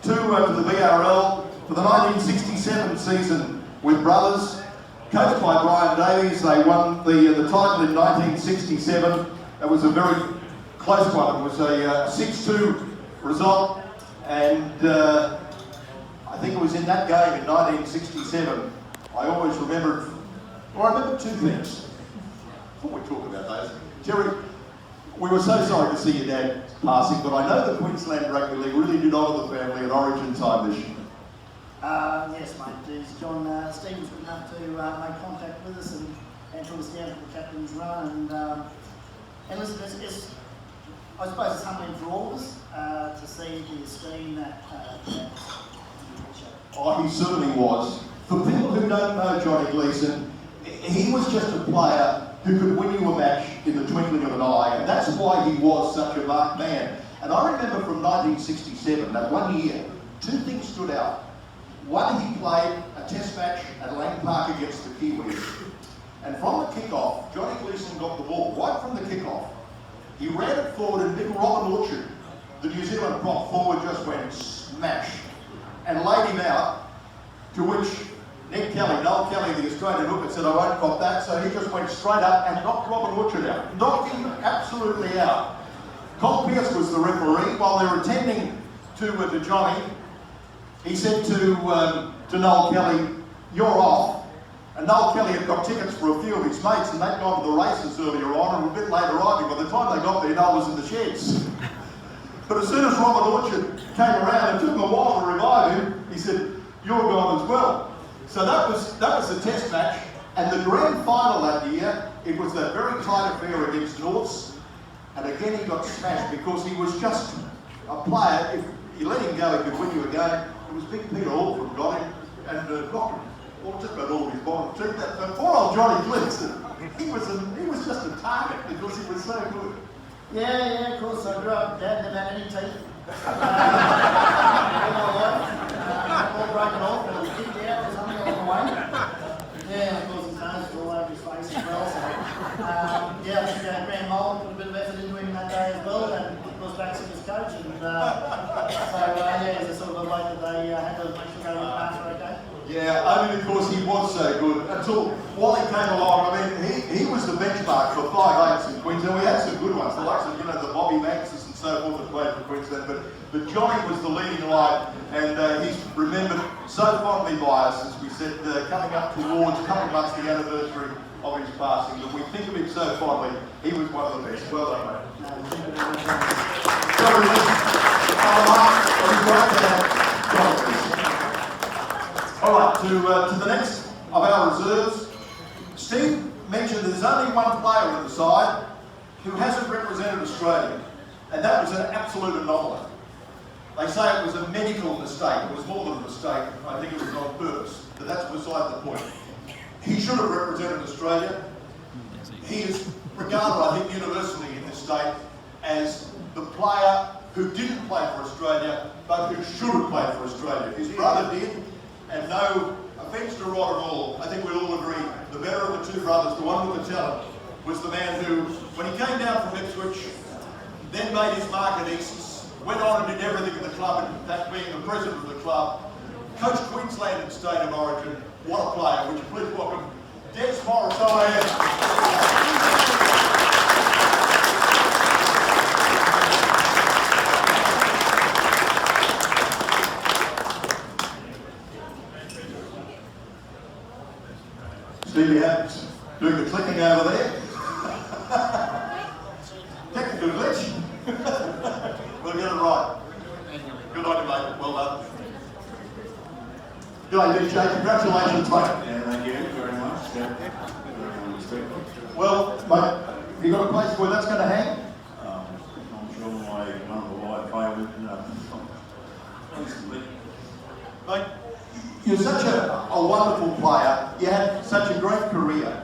to the BRL for the 1967 season with brothers, coached by Brian Davies. They won the title in 1967. That was a very close one. It was a 6-2 result, and I think it was in that game in 1967. I always remember. Well, I remember 2 things before we talk about those. Terry, we were so sorry to see your dad passing, but I know the Queensland Rugby League really did honour the family at Origin time this year. Yes, mate. John Steve was good enough to make contact with us, and and took us down to the captain's run. And listen, I suppose it's humbling for all of us to see the esteem that. Oh, he certainly was. For people who don't know Johnny Gleeson, he was just a player who could win you a match in the twinkling of an eye, and that's why he was such a marked man. And I remember from 1967, that one year, two things stood out. One, he played a test match at Lang Park against the Kiwis. And from the kick-off, Johnny Gleeson got the ball right from the kick-off. He ran it forward and big Robin Orchard, the New Zealand prop forward, just went smash and laid him out, to which Noel Kelly, the Australian hooker, said, I won't cop that, so he just went straight up and knocked Robin Orchard out. Knocked him absolutely out. Cole Pierce was the referee. While they were attending to Johnny, he said to Noel Kelly, you're off. And Noel Kelly had got tickets for a few of his mates, and they'd gone to the races earlier on and were a bit late arriving. By the time they got there, Noel was in the sheds. But as soon as Robin Orchard came around, it took him a while to revive him, he said, you're gone as well. So that was the test match, and the grand final that year, it was that very tight affair against Norths, and again he got smashed because he was just a player. If you let him go, he could win you a game. It was Big Peter Alford got him, and knocked him. Well, just about all of his bottom took that. But poor old Johnny Gleeson, he was just a target because he was so good. Yeah, of course. I grew up, Dad never had any teeth. All my life, all broken off, and I was kicked out or something along the way. Yeah, of course, his nose was all over his face as well. So, yeah, I think Graham Mullen put a bit of effort into him that day as well, and of course, Bax was coach. And yeah, he's a sort of a bloke that they had to make sure they looked after, okay? Yeah, only because he was so good. Until Wally came along, I mean, he was the benchmark for 5'8" in Queensland. We had some good ones, the likes of, the Bobby Baxes and so forth that played for Queensland. But Johnny was the leading light, and he's remembered so fondly by us, as we said, coming up towards a couple of months the anniversary of his passing, that we think of him so fondly. He was one of the best. Well done, mate. All right, to the next of our reserves. Steve mentioned there's only one player in the side who hasn't represented Australia, and that was an absolute anomaly. They say it was a medical mistake. It was more than a mistake. I think it was on purpose, but that's beside the point. He should have represented Australia. He is regarded, I think, universally in this state as the player who didn't play for Australia, but who should have played for Australia. His brother did, and no offence to Rod at all, I think we all agree, the better of the two brothers, the one with the talent, was the man who, when he came down from Ipswich, then made his mark at Easts, went on and did everything in the club, and in fact being the president of the club, coached Queensland in State of Origin. What a player. Would you please welcome Des Morris. Stevie Adams doing the clicking over there. Technical glitch. We'll get it right. Good on you, mate. Well done. G'day, DJ. Congratulations, mate. Yeah, thank you very much. Well, mate, have you got a place where that's going to hang? I'm sure my wife favourite. Mate, you're such a wonderful player. You had such a great career.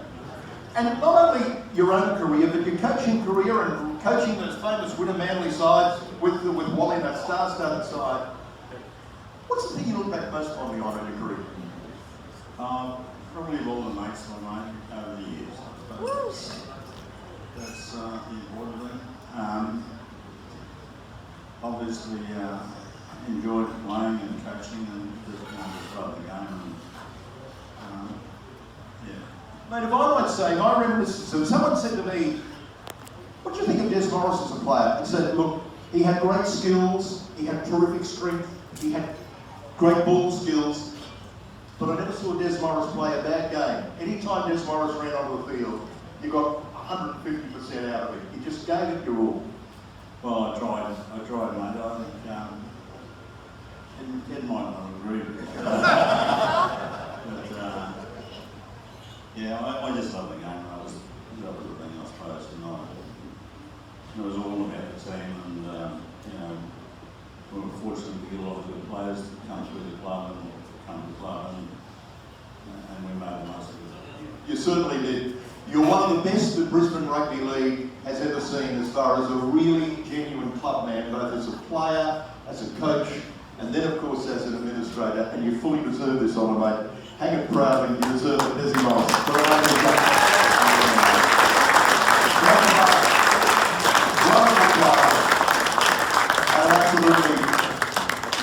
And not only your own career, but your coaching career and coaching those famous Winner Manly sides with Wally, that star-studded side. What's the thing you look back most fondly on in your career? Probably all the mates I made over the years. That's the important thing. Obviously, enjoyed playing and coaching and just love the game. Mate, if I might say, I remember this, so someone said to me, what do you think of Des Morris as a player? He said, look, he had great skills, he had terrific strength, he had great ball skills, but I never saw Des Morris play a bad game. Anytime Des Morris ran onto the field, you got 150% out of it. He just gave it your all. Well, I tried, mate. I think Ed might not agree with it. But yeah, I just love the game. You certainly did. You're one of the best that Brisbane Rugby League has ever seen as far as a really genuine club man, both as a player, as a coach, and then of course as an administrator, and you fully deserve this honour, mate. Hang it proudly, you deserve it, Desi Morris.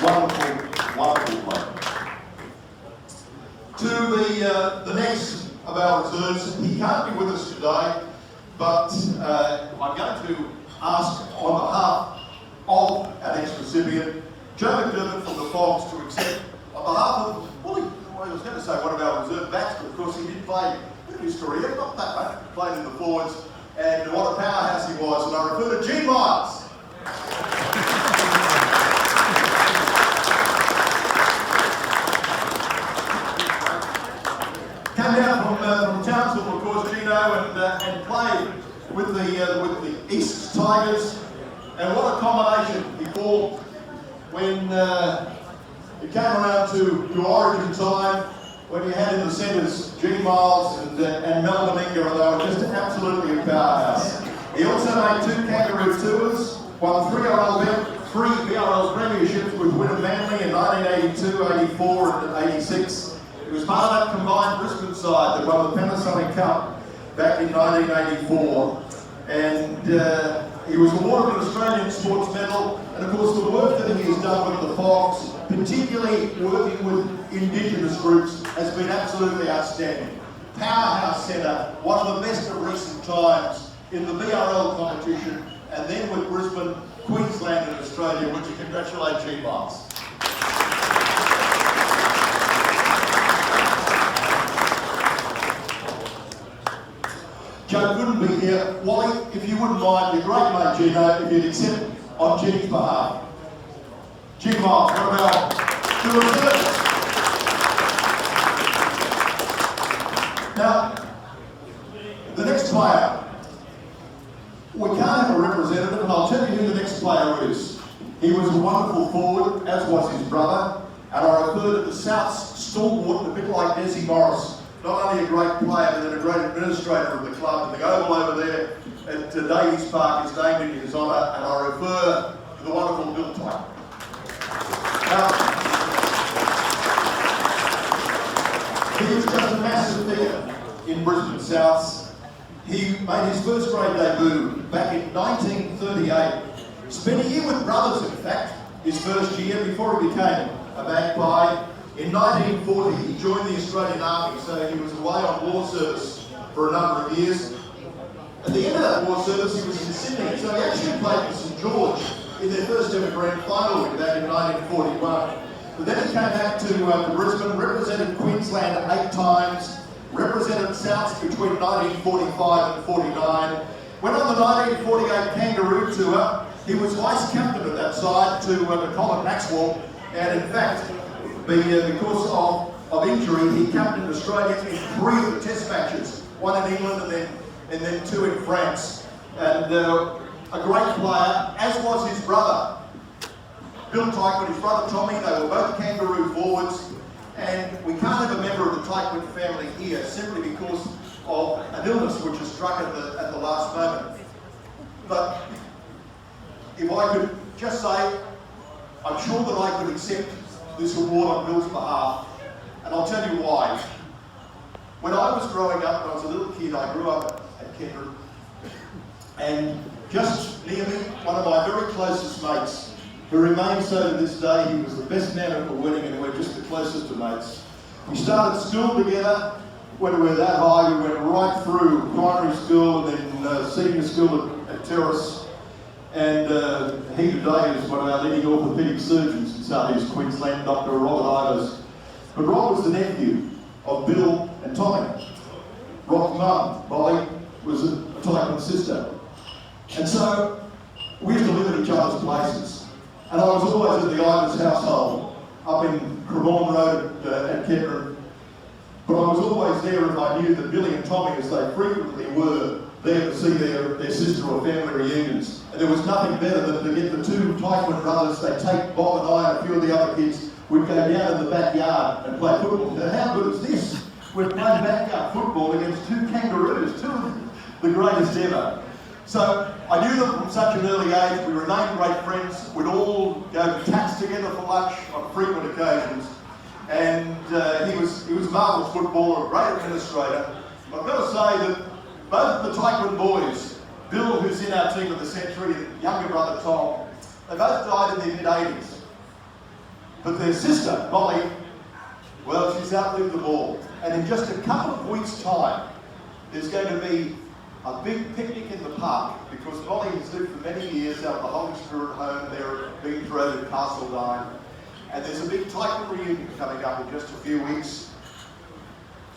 Wonderful player. Wonderful player. To the next of our reserves, he can't be with us today, but I'm going to ask on behalf of our next recipient, Joe McDermott from the Fogs, to accept on behalf of, well, I was going to say one of our reserve backs, but of course he did play in his career, not that much, played in the forwards, and what a powerhouse he was, and I refer to Gene Myers. Came down from Townsville, of course, Gino, and played with the East Tigers, and what a combination he formed when it came around to Origin time, when you had in the centres Gene Miles and Mel Meninga, and they were just absolutely a powerhouse. He also made 2 Kangaroo tours, won 3 BRL premierships with Wynnum Manly in 1982, 84 and 86. He was part of that combined Brisbane side that won the Panasonic Cup back in 1984. And he was awarded an Australian Sports Medal, and of course the work that he has done with the Fogs, particularly working with Indigenous groups, has been absolutely outstanding. Powerhouse centre, one of the best of recent times in the BRL competition, and then with Brisbane, Queensland and Australia. Would you congratulate Gene Miles? Joe couldn't be here. Wally, if you wouldn't mind, your great mate Gino, if you'd accept on Gene's behalf. Gene Miles, what about the reserves? Now, the next player, we can't have a representative, and I'll tell you who the next player is. He was a wonderful forward, as was his brother, and I refer to the South's stalwart, a bit like Desi Morris. Not only a great player, but a great administrator of the club. And the oval over there at Davies Park is named in his honour, and I refer to the wonderful Bill Tyke. Now, he was just a massive figure in Brisbane Souths. He made his first grade debut back in 1938. Spent a year with brothers, in fact, his first year before he became a magpie. In 1940, he joined the Australian Army, so he was away on war service for a number of years. At the end of that war service, he was in Sydney, so he actually played for St George in their first ever grand final win back in 1941. But then he came back to Brisbane, represented Queensland 8 times, represented Souths between 1945 and 49. Went on the 1948 Kangaroo Tour. He was vice-captain of that side to Colin Maxwell, and in fact, because of injury, he captained Australia in 3 of the test matches, 1 in England and then 2 in France. And a great player, as was his brother, Bill Tyke, and his brother Tommy. They were both Kangaroo forwards, and we can't have a member of the Tykewood family here simply because of an illness which has struck at the last moment. But if I could just say, I'm sure that I could accept this award on Bill's behalf, and I'll tell you why. When I was growing up, when I was a little kid, I grew up at Kendra, and just near me, one of my very closest mates, who remains so to this day, he was the best man at the wedding, and we're just the closest of mates. We started school together. When we were that high, we went right through primary school and then senior school at Terrace. And he today is one of our leading orthopaedic surgeons in South East Queensland, Dr. Robert Ivers. But Rob was the nephew of Bill and Tommy. Rob's mum, Molly, was a Tykewood sister. And so we used to live at each other's places. And I was always at the Ivers household up in Cremorne Road at Kedron. But I was always there if I knew that Billy and Tommy, as they frequently were, there to see their sister or family reunions. And there was nothing better than to get the 2 Tykewood brothers. They'd take Bob and I and a few of the other kids. We'd go down in the backyard and play football. Now, how good is this? we've played backyard football against two kangaroos, two of the greatest ever. So I knew them from such an early age. We remained great friends. We'd all go to Tats together for lunch on frequent occasions. And he was a marvellous footballer, a great administrator. I've got to say that both of the Taekwondo boys, Bill, who's in our team of the Centenary, and younger brother Tom, they both died in their mid-80s. But their sister, Molly, well, she's outlived them all. And in just a couple of weeks' time, there's going to be a big picnic in the park, because Molly has lived for many years out of the Holy Spirit home there at Beach Road in Castledine. And there's a big Taekwondo reunion coming up in just a few weeks.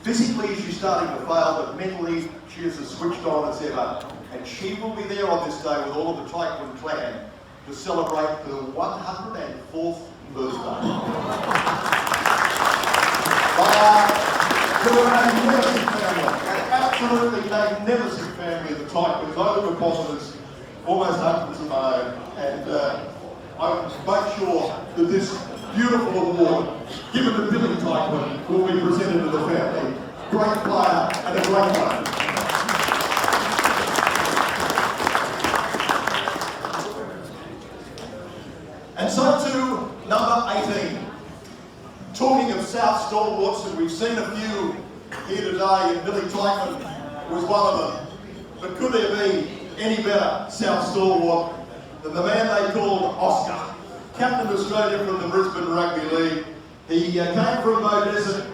Physically, she's starting to fail, but mentally, she is as switched on as ever. And she will be there on this day with all of the Taekwondo clan to celebrate her 104th birthday. They're a magnificent family, an absolutely magnificent family, the Taekwondo, over positives, almost hundreds of my own. And I make sure that this beautiful award, given to Billy Taekwondo, will be presented to the family. Great player and a great one. And so to number 18. Talking of South stalwarts, and we've seen a few here today, and Billy Taekwondo was one of them. But could there be any better South stalwart than the man they called Oscar? Captain of Australia from the Brisbane Rugby League. He came from Bow Desert,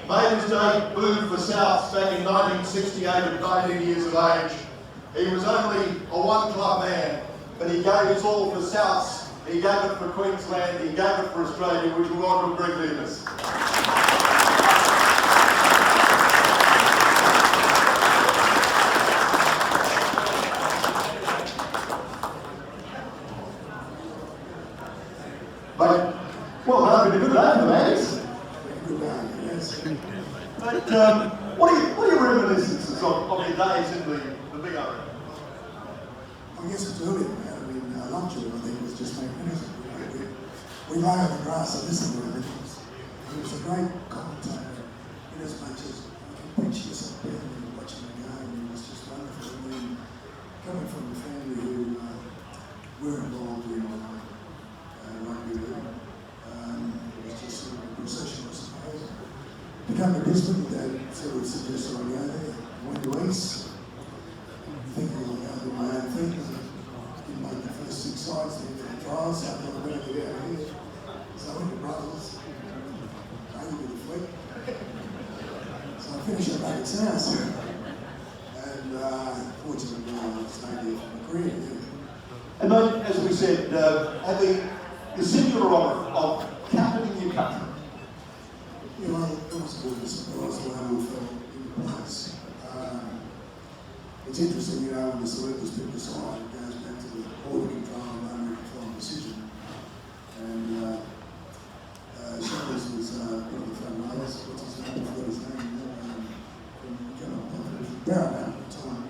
made his debut for Souths back in 1968 at 19 years of age. He was only a one-club man, but he gave his all for Souths. He gave it for Queensland, he gave it for Australia, which we welcome Greg Davis. But, well, that'd been a good day for the Mags. Good day, yes. But what are your reminiscences of your days in the BRL? I guess it's earlier, man. I mean, Lovejoy, I think, was just magnificent. We lay on the grass and listened to him. He was a great commentator in as much as you can picture yourself being there watching the game. It was just wonderful. I mean, coming from a family who were involved in rugby league, it was just sort of a procession, I suppose. To come to Brisbane, Dad sort of suggested I go there. I went to East, thinking I'll go do my own thing. Didn't make the first 6 sides there for the trials, so I thought I'd better get out of here. So I went to Brothers, maybe with the fleet. So I finished at Bates House. And fortunately, I stayed here for my career. And then, as we said, had the singular honour of captaining your country. Yeah, well, it was a bit of a surprise the way we felt in the place. It's interesting, you know, when the selectors pick a side, it goes back to the order control and unrecontrolled decision. And Shelley's was one of the front runners. What's his name? I forgot his name. From Paramount at the time.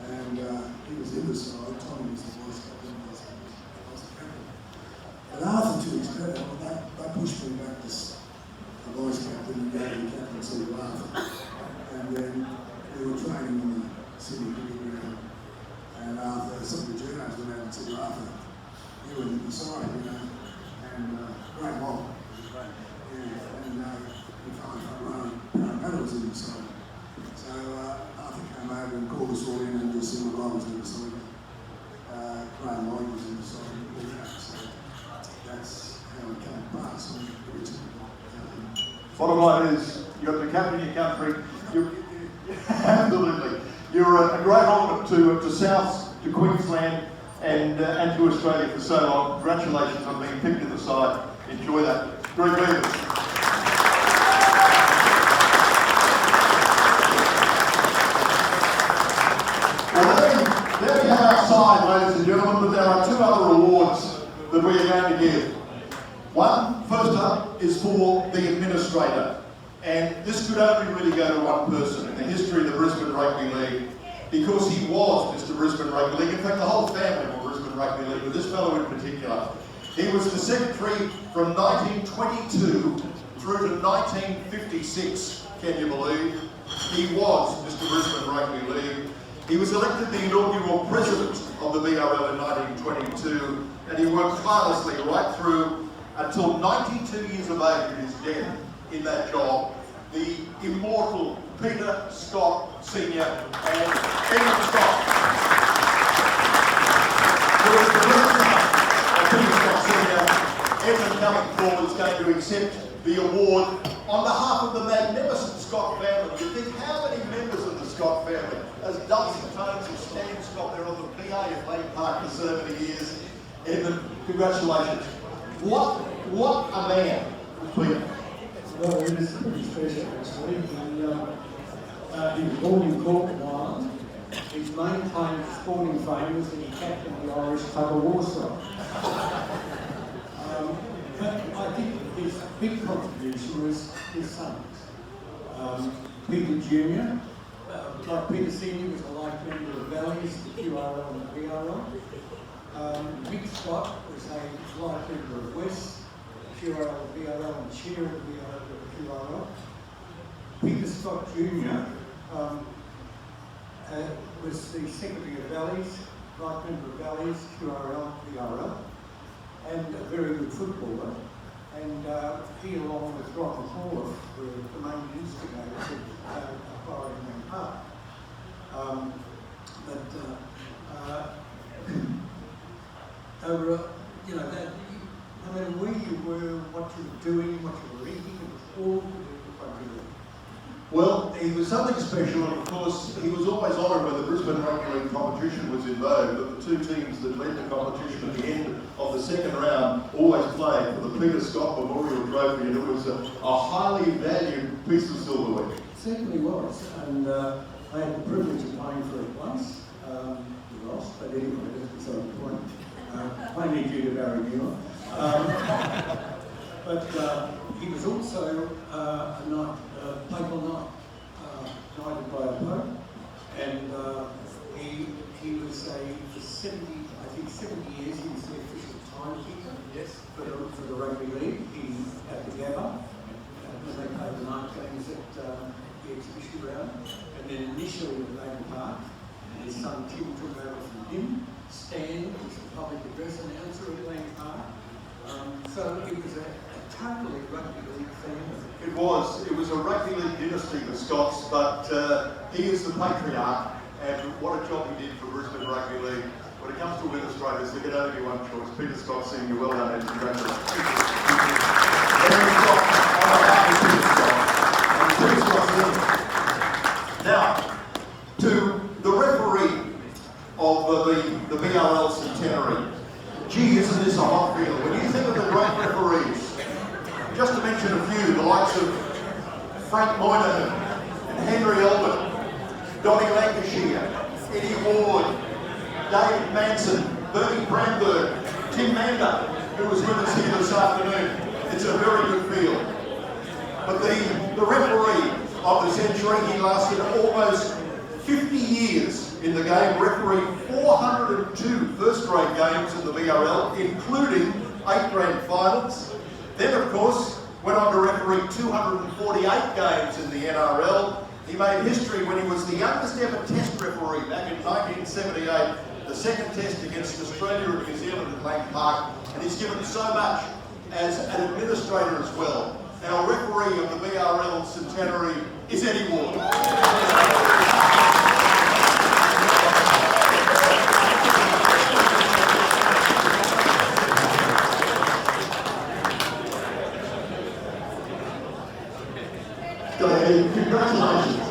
And he was in the side. Tommy was the vice captain. I was the captain. But Arthur, to his credit, they pushed me back to the vice captain and gave the captaincy to Arthur. And then we were training in the Sydney cricket ground. And Arthur, some of the journalists went out and said, Arthur, you were in the side, you know. And great mob. Yeah, and we found Parramatta was in the side. So Arthur came over and called us all in and just said, well, I was in the side. Graham Lloyd was in the side. So that's how it came past. Bottom line is, you've got to captain your country. Absolutely. You're a great honour to Souths, to Queensland, and to Australia for so long. Congratulations on being picked in the side. Enjoy that. Greg Davis. Well, there we have our side, ladies and gentlemen, but there are 2 other awards that we are going to give. One, first up, is for the administrator. And this could only really go to one person in the history of the Brisbane Rugby League, because he was Mr. Brisbane Rugby League. In fact, the whole family were Brisbane Rugby League, but this fellow in particular. He was the secretary from 1922 through to 1956 can you believe? He was Mr. Brisbane Rugby League. He was elected the inaugural president of the BRL in 1922, and he worked tirelessly right through until 92 years of age at his death in that job. The immortal Peter Scott Sr. and Edmund Scott. Who is the president of Peter Scott Sr. Edmund coming forward is going to accept the award on behalf of the magnificent Scott family. You think how many members of the Scott family? As dozens of tones of Stan Scott there on the PA at Lake Park for so many years. Edmund, congratulations. What a man, Peter. Well, it is pretty special actually. He was born in Cork, Ireland. His maintained sporting fame was that he captained the Irish Club of Warsaw. But I think his big contribution was his sons. Peter Jr., like Peter Sr. was a life member of Valleys, the QRL and the BRL. Big Scott was a life member of West, QRL, BRL, and chair of the QRL. Peter Scott Jr. Was the secretary of Valleys, life member of Valleys, QRL, BRL, and a very good footballer. And he, along with Roger Hall, were the main instigators of acquiring Main Park. You know, that, no matter where you were, what you were doing, what you were eating, it was all to do with rugby league. Well, he was something special, and of course, he was always honoured when the Brisbane Rugby League competition was in vogue, but the two teams that led the competition at the end of the second round always played for the Peter Scott Memorial Trophy, and it was a highly valued piece of silverware. It certainly was, and I had the privilege of playing for it once. We lost, but anyway, that's beside the point. Mainly due to Barry Muir. But he was also a knight, papal knight, knighted by a pope, and he was for 70 years he was the official timekeeper. Yes. For the rugby league. He had the Gallagher, when they played the night games at the exhibition ground, and then initially at Labour Park. His son Tim took over from him. Stan was a public address announcer at Lang Park. So it was a totally rugby league family. It was a rugby league dynasty, the Scots, but he is the patriarch, and what a job he did for Brisbane Rugby League. When it comes to Win Australians, there can only be one choice. Peter Scott Sr., well done and congratulations. Now, to the referee of the BRL Centenary. Gee, isn't this a hot field? When you think of the great referees, just to mention a few, the likes of Frank Moynihan and Henry Elbert, Donnie Lancashire, Eddie Ward, David Manson, Bernie Brandberg, Tim Mander, who was with us here this afternoon. It's a very good field. But the referee of the century, he lasted almost 50 years in the game, refereeing 402 first-grade games in the BRL, including 8 grand finals. Then, of course, went on to referee 248 games in the NRL. He made history when he was the youngest ever test referee back in 1978, the second test against Australia and New Zealand at Lang Park, and he's given so much as an administrator as well. Our referee of the BRL Centenary is Eddie Ward. Congratulations.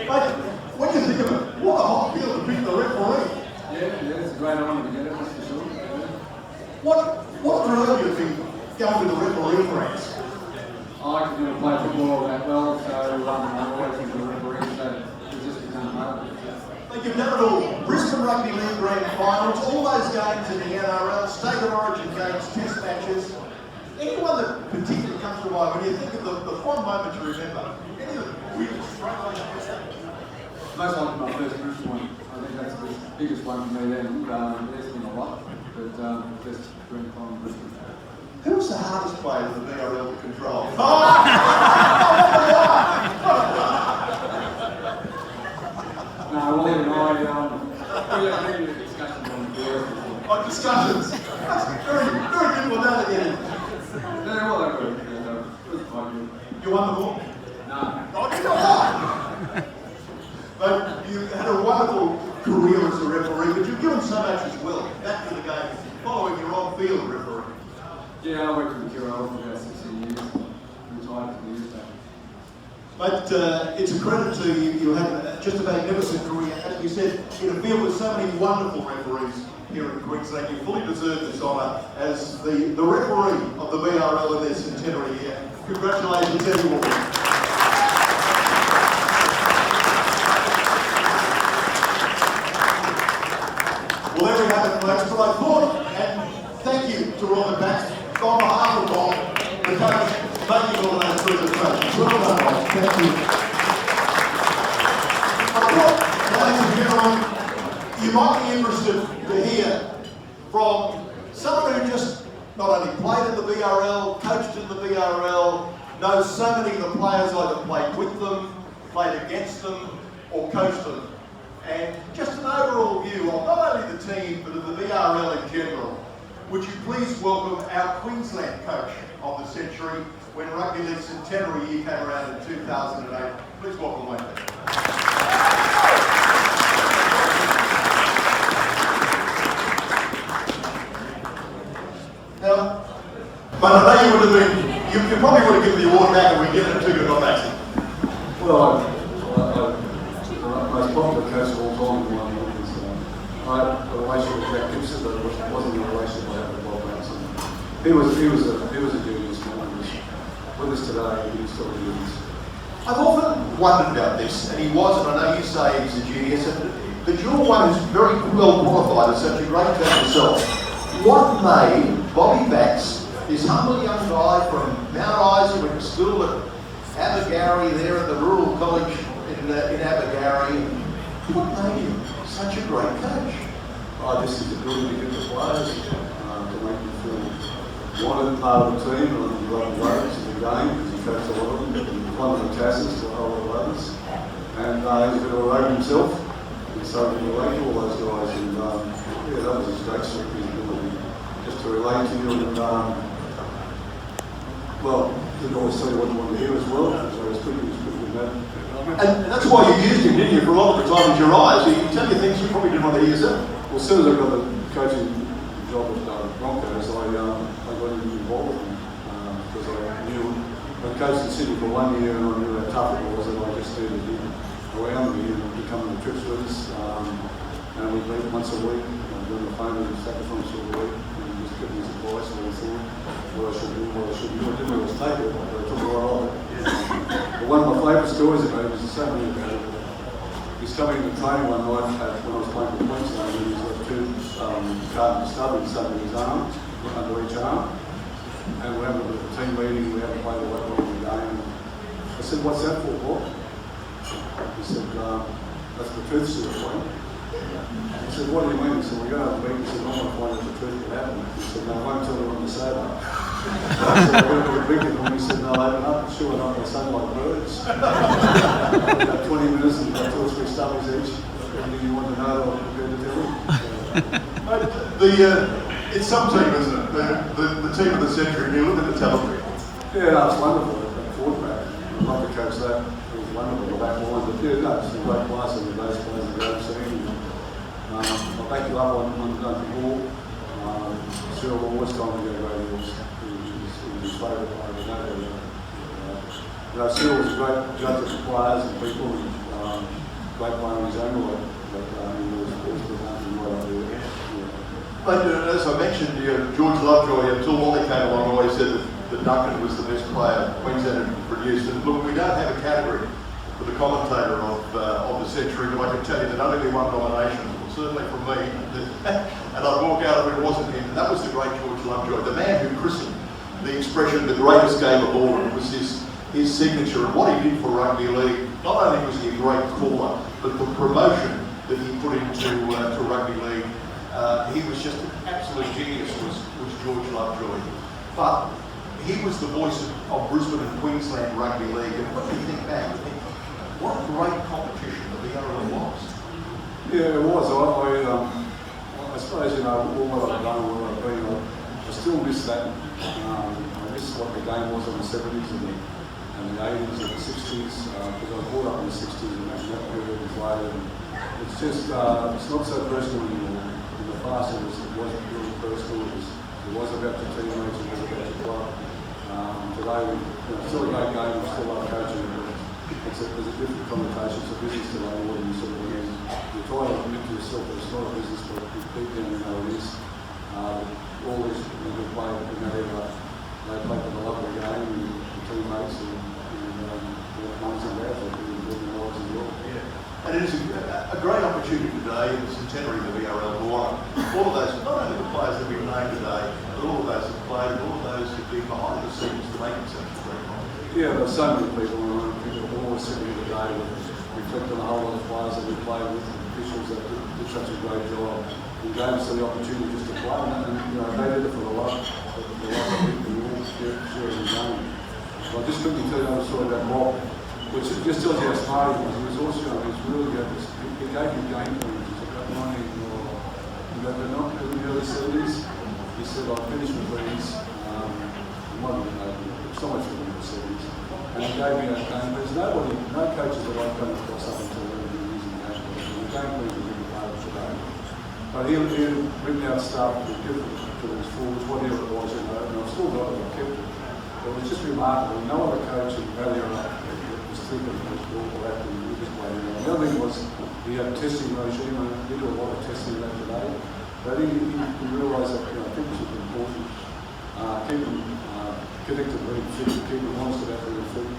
Mate, what do you think of it? What a hot field to pick the referee. Yeah, it's a great honour to get it, that's for sure. What drove you to go to the referee ranks? I like to play football that well, so I always think the referee, so it just become part of it. Like you've done it all. Brisbane Rugby League grand finals, all those games in the NRL, state of origin games, test matches. Anyone that particularly comes to mind when you think of the fond moment to remember? Any of the weirdest strugglers? Most likely my first Brisbane one. I think that's the biggest one for me then. There's been a lot, but just grand final Brisbane. Who's the hardest player in the BRL to control? But you had a wonderful career as a referee, but you've given so much as well back to the game, following your on-field referee. Yeah, I worked with BRL for about 16 years, retired from the years back. But it's a credit to you. You had just a magnificent career. As you said, in a field with so many wonderful referees here in Queensland, you fully deserve this honour as the referee of the BRL in their centenary year. Congratulations, everyone. Well, there we have it, folks. But I thought, and thank you to Bob Bax, on behalf of Bob, the coach, making all of those presentations. Well done, Bob. Thank you. I thought, ladies and gentlemen, you might be interested to hear from someone who just not only played in the BRL, coached in the BRL, knows so many of the players, either played with them, played against them, or coached them. And just an overall view of not only the team, but of the BRL in general. Would you please welcome our Queensland coach of the century when Rugby League Centenary year came around in 2008. Please welcome Wayne. Now, but I know you would have been, you probably would have given the award back and we'd given it to you, not Maxie. Well, the most popular coach of all time in one year is I had a relationship with Jack Gibson, but it wasn't a relationship I had with Bob Bax. He was a genius man. He was with us today, he was still a genius. I've often wondered about this, and he was, and I know you say he's a genius, but you're one who's very well qualified and such a great coach yourself. What made Bobby Bax, this humble young guy from Mount Isa, went to school at Abergarie there at the rural college in Abergarie, what made him such a great coach? I just think the ability to get the players, to make them feel wanted, part of the team, and love the ways of the game, because he coached a lot of them, one of the Tasses to a whole lot of others. And he's a bit of a rogue himself, and so he related to all those guys, and yeah, that was his great strength, his ability just to relate to you, and well, he could always tell you what you wanted to hear as well, so it was pretty good man. And that's why you used him, didn't you, for a lot of the time with your eyes? He tell you things you probably didn't want to hear yourself. Well, as soon as I got the coaching job at Broncos, I got involved with him because I knew I coached in Sydney for 1 year and I knew how tough it was, and I just needed him around me and becoming the trips with us. And we meet once a week, doing the phone and sacrifice all the week, and just giving his advice and everything, what I should do, what I should do. I didn't always take it, but I took a lot of it. But one of my favourite stories about him is the same thing about it. He's coming to training one night when I was playing for Queensland, and he's got two carton stubbies stuck in his arm, under each arm. And we're having a team meeting, we haven't played a lot of the game. I said, "What's that for, Bob?" He said, "That's the truth serum, Wayne." I said, "What do you mean?" He said, "We're going to have a meeting." He said, "I'm not find out the truth could happen." He said, "No, I won't tell anyone to say that." I said, "We're going to drink it," and he said, "No, open up, sure enough, they sound like birds." About 20 minutes and about 2 or 3 stubbies each. Anything you want to know, I'm prepared to tell you. It's some team, isn't it? The team of the century, you look at the talent. Yeah, no, it's wonderful. Fullback, I'd love to coach that. It was wonderful, the back line. But yeah, no, it's a great class and the base players are great seeing. I'll back you up on the ball. Cyril always told me to go to Eagles. He was his favourite player. Cyril was a great judge of players and people, and great player in his own way. But he was put nothing right up there. But as I mentioned, George Lovejoy, until Wally came along, always said that Duncan was the best player Queensland had produced. And look, we don't have a category for the commentator of the century, but I can tell you that only one nomination, certainly from me, and I'd walk out if it wasn't him. And that was the great George Lovejoy, the man who christened the expression "the greatest game of all." It was his signature, and what he did for rugby league. Not only was he a great caller, but the promotion that he put into to rugby league. He was just an absolute genius, was George Lovejoy. But he was the voice of Brisbane and Queensland Rugby League. And when you think back, you think, what a great competition the BRL was. Yeah, it was. I suppose, all what I've done, where I've been, I still miss that. I miss what the game was in the 70s and the 80s and the 60s. was brought up in the 60s and that period was later. It's just, it's not so personal anymore. In the past it was really personal. It was about the teammates, it was about the club. Today, still a great game, we still love coaching, but there's a different connotation. It's a business today more than you sort of mean. You try to admit to yourself that it's not a business, but deep down you know it is. All these people play in that era, they play for the love of the game and the teammates and mums and dads, they do important lives as well. Yeah. And it is a great opportunity today in the Centenary of the BRL to honour all of those, not only the players that we've named today, but all of those that played, all of those who've been behind the scenes to make it such a great night. Yeah, there's so many people, and people are always sitting here today reflecting on a whole lot of players that we played with, officials that did such a great job. And gave us the opportunity just to play, and they did it for the love of people who all share in the game. I just quickly tell you another story about Bob, which just tells you how smart he was. He was also, he was really good. He gave you game plans. He said, "Got money, but not in the early 70s." He said, "I'll finish with these." So much for the 70s. And he gave me a game. There's nobody, no coaches that I've come across up until then who are using game plans. And the game plans are really part of today. But he'll bring out stuff to give to his forwards, whatever it was, and I've still got it, I've kept it. But it was just remarkable. No other coach in Valley was thinking of this ball or acting in this way. The other thing was he had a testing regime, and we do a lot of testing that today. But he realised that fitness was important. Keep them connected very fit, keep them honest about being fit.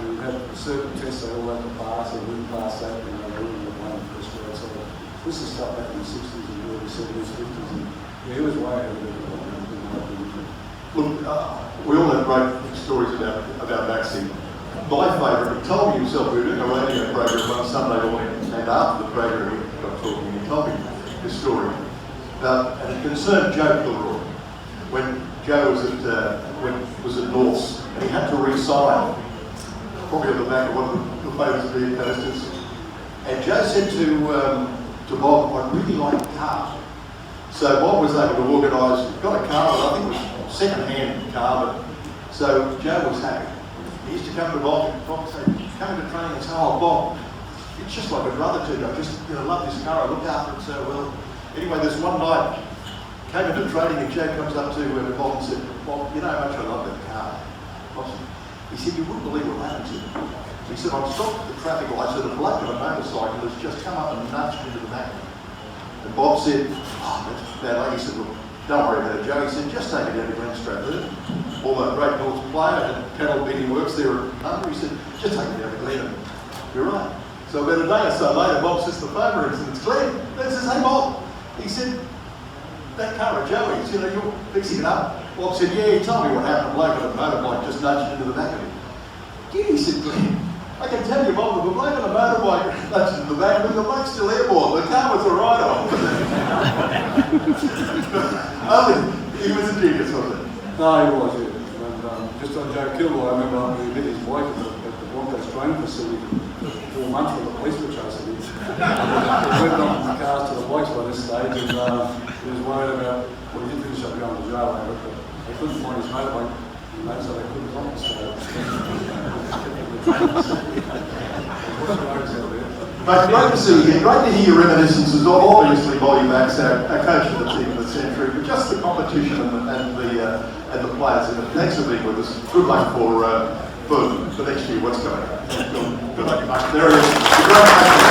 And we had certain tests they all had to pass, and we didn't pass that, and they were in the playing first grade. So this is stuff back in the 60s and early 70s, 50s, and he was way ahead of everyone. Look, we all have great stories about Baxi. My favourite, he told me himself, we were doing a radio program one Sunday morning, and after the program we got talking, he told me this story. And it concerned Joe Kilroy, when Joe was at Norths, and he had to re-sign, probably on the back of one of the famous beer posters. And Joe said to Bob, "I'd really like a car." So Bob was able to organise, got a car, but I think it was second-hand car, but so Joe was happy. He used to come to Bob and Bob would say, "Come to training," and say, "Oh Bob, it's just like a brother to you. I just love this car, I look after it so well." Anyway, this one night, came into training and Joe comes up to Bob and said, "Bob, you know how much I love that car." Bob said, he said, "You wouldn't believe what happened to me." He said, "I'm stopped at the traffic lights and a bloke on a motorcycle has just come up and nudged into the back." And Bob said, "Oh, that's bad luck." He said, "Look, don't worry about it, Joe." He said, "Just take it down to Glen Stratford. All the great Norths player and cattle Benny works there at Hunter." He said, "Just take it down to Glen." You're right. So about a day or so later, Bob says the phone rings and it's Glen. He says, "Hey Bob," he said, "that car of Joey's, you're fixing it up." Bob said, "Yeah, he told me what happened. A bloke on a motorbike just nudged into the back of him." "Yeah," he said, "Glen, I can tell you, Bob, if a bloke on a motorbike nudged into the back of him, the bloke's still airborne. The car was a write-off." He was a genius, wasn't he? No, he was, yeah. And just on Joe Kilroy, I remember we met his wife at the Broncos training facility for 4 months with the police were chasing him. We went on the cars to the bikes by this stage, and he was worried about, well, he did finish up going to jail over it, but they couldn't find his motorbike, so they couldn't confiscate it. Mate, great to see you. Great to hear your reminiscences of obviously Bob Bax, our coach of the team of the Centenary, but just the competition and the players in it. Thanks for being with us. Good luck for next year. What's coming up? Good luck, mate. There it is.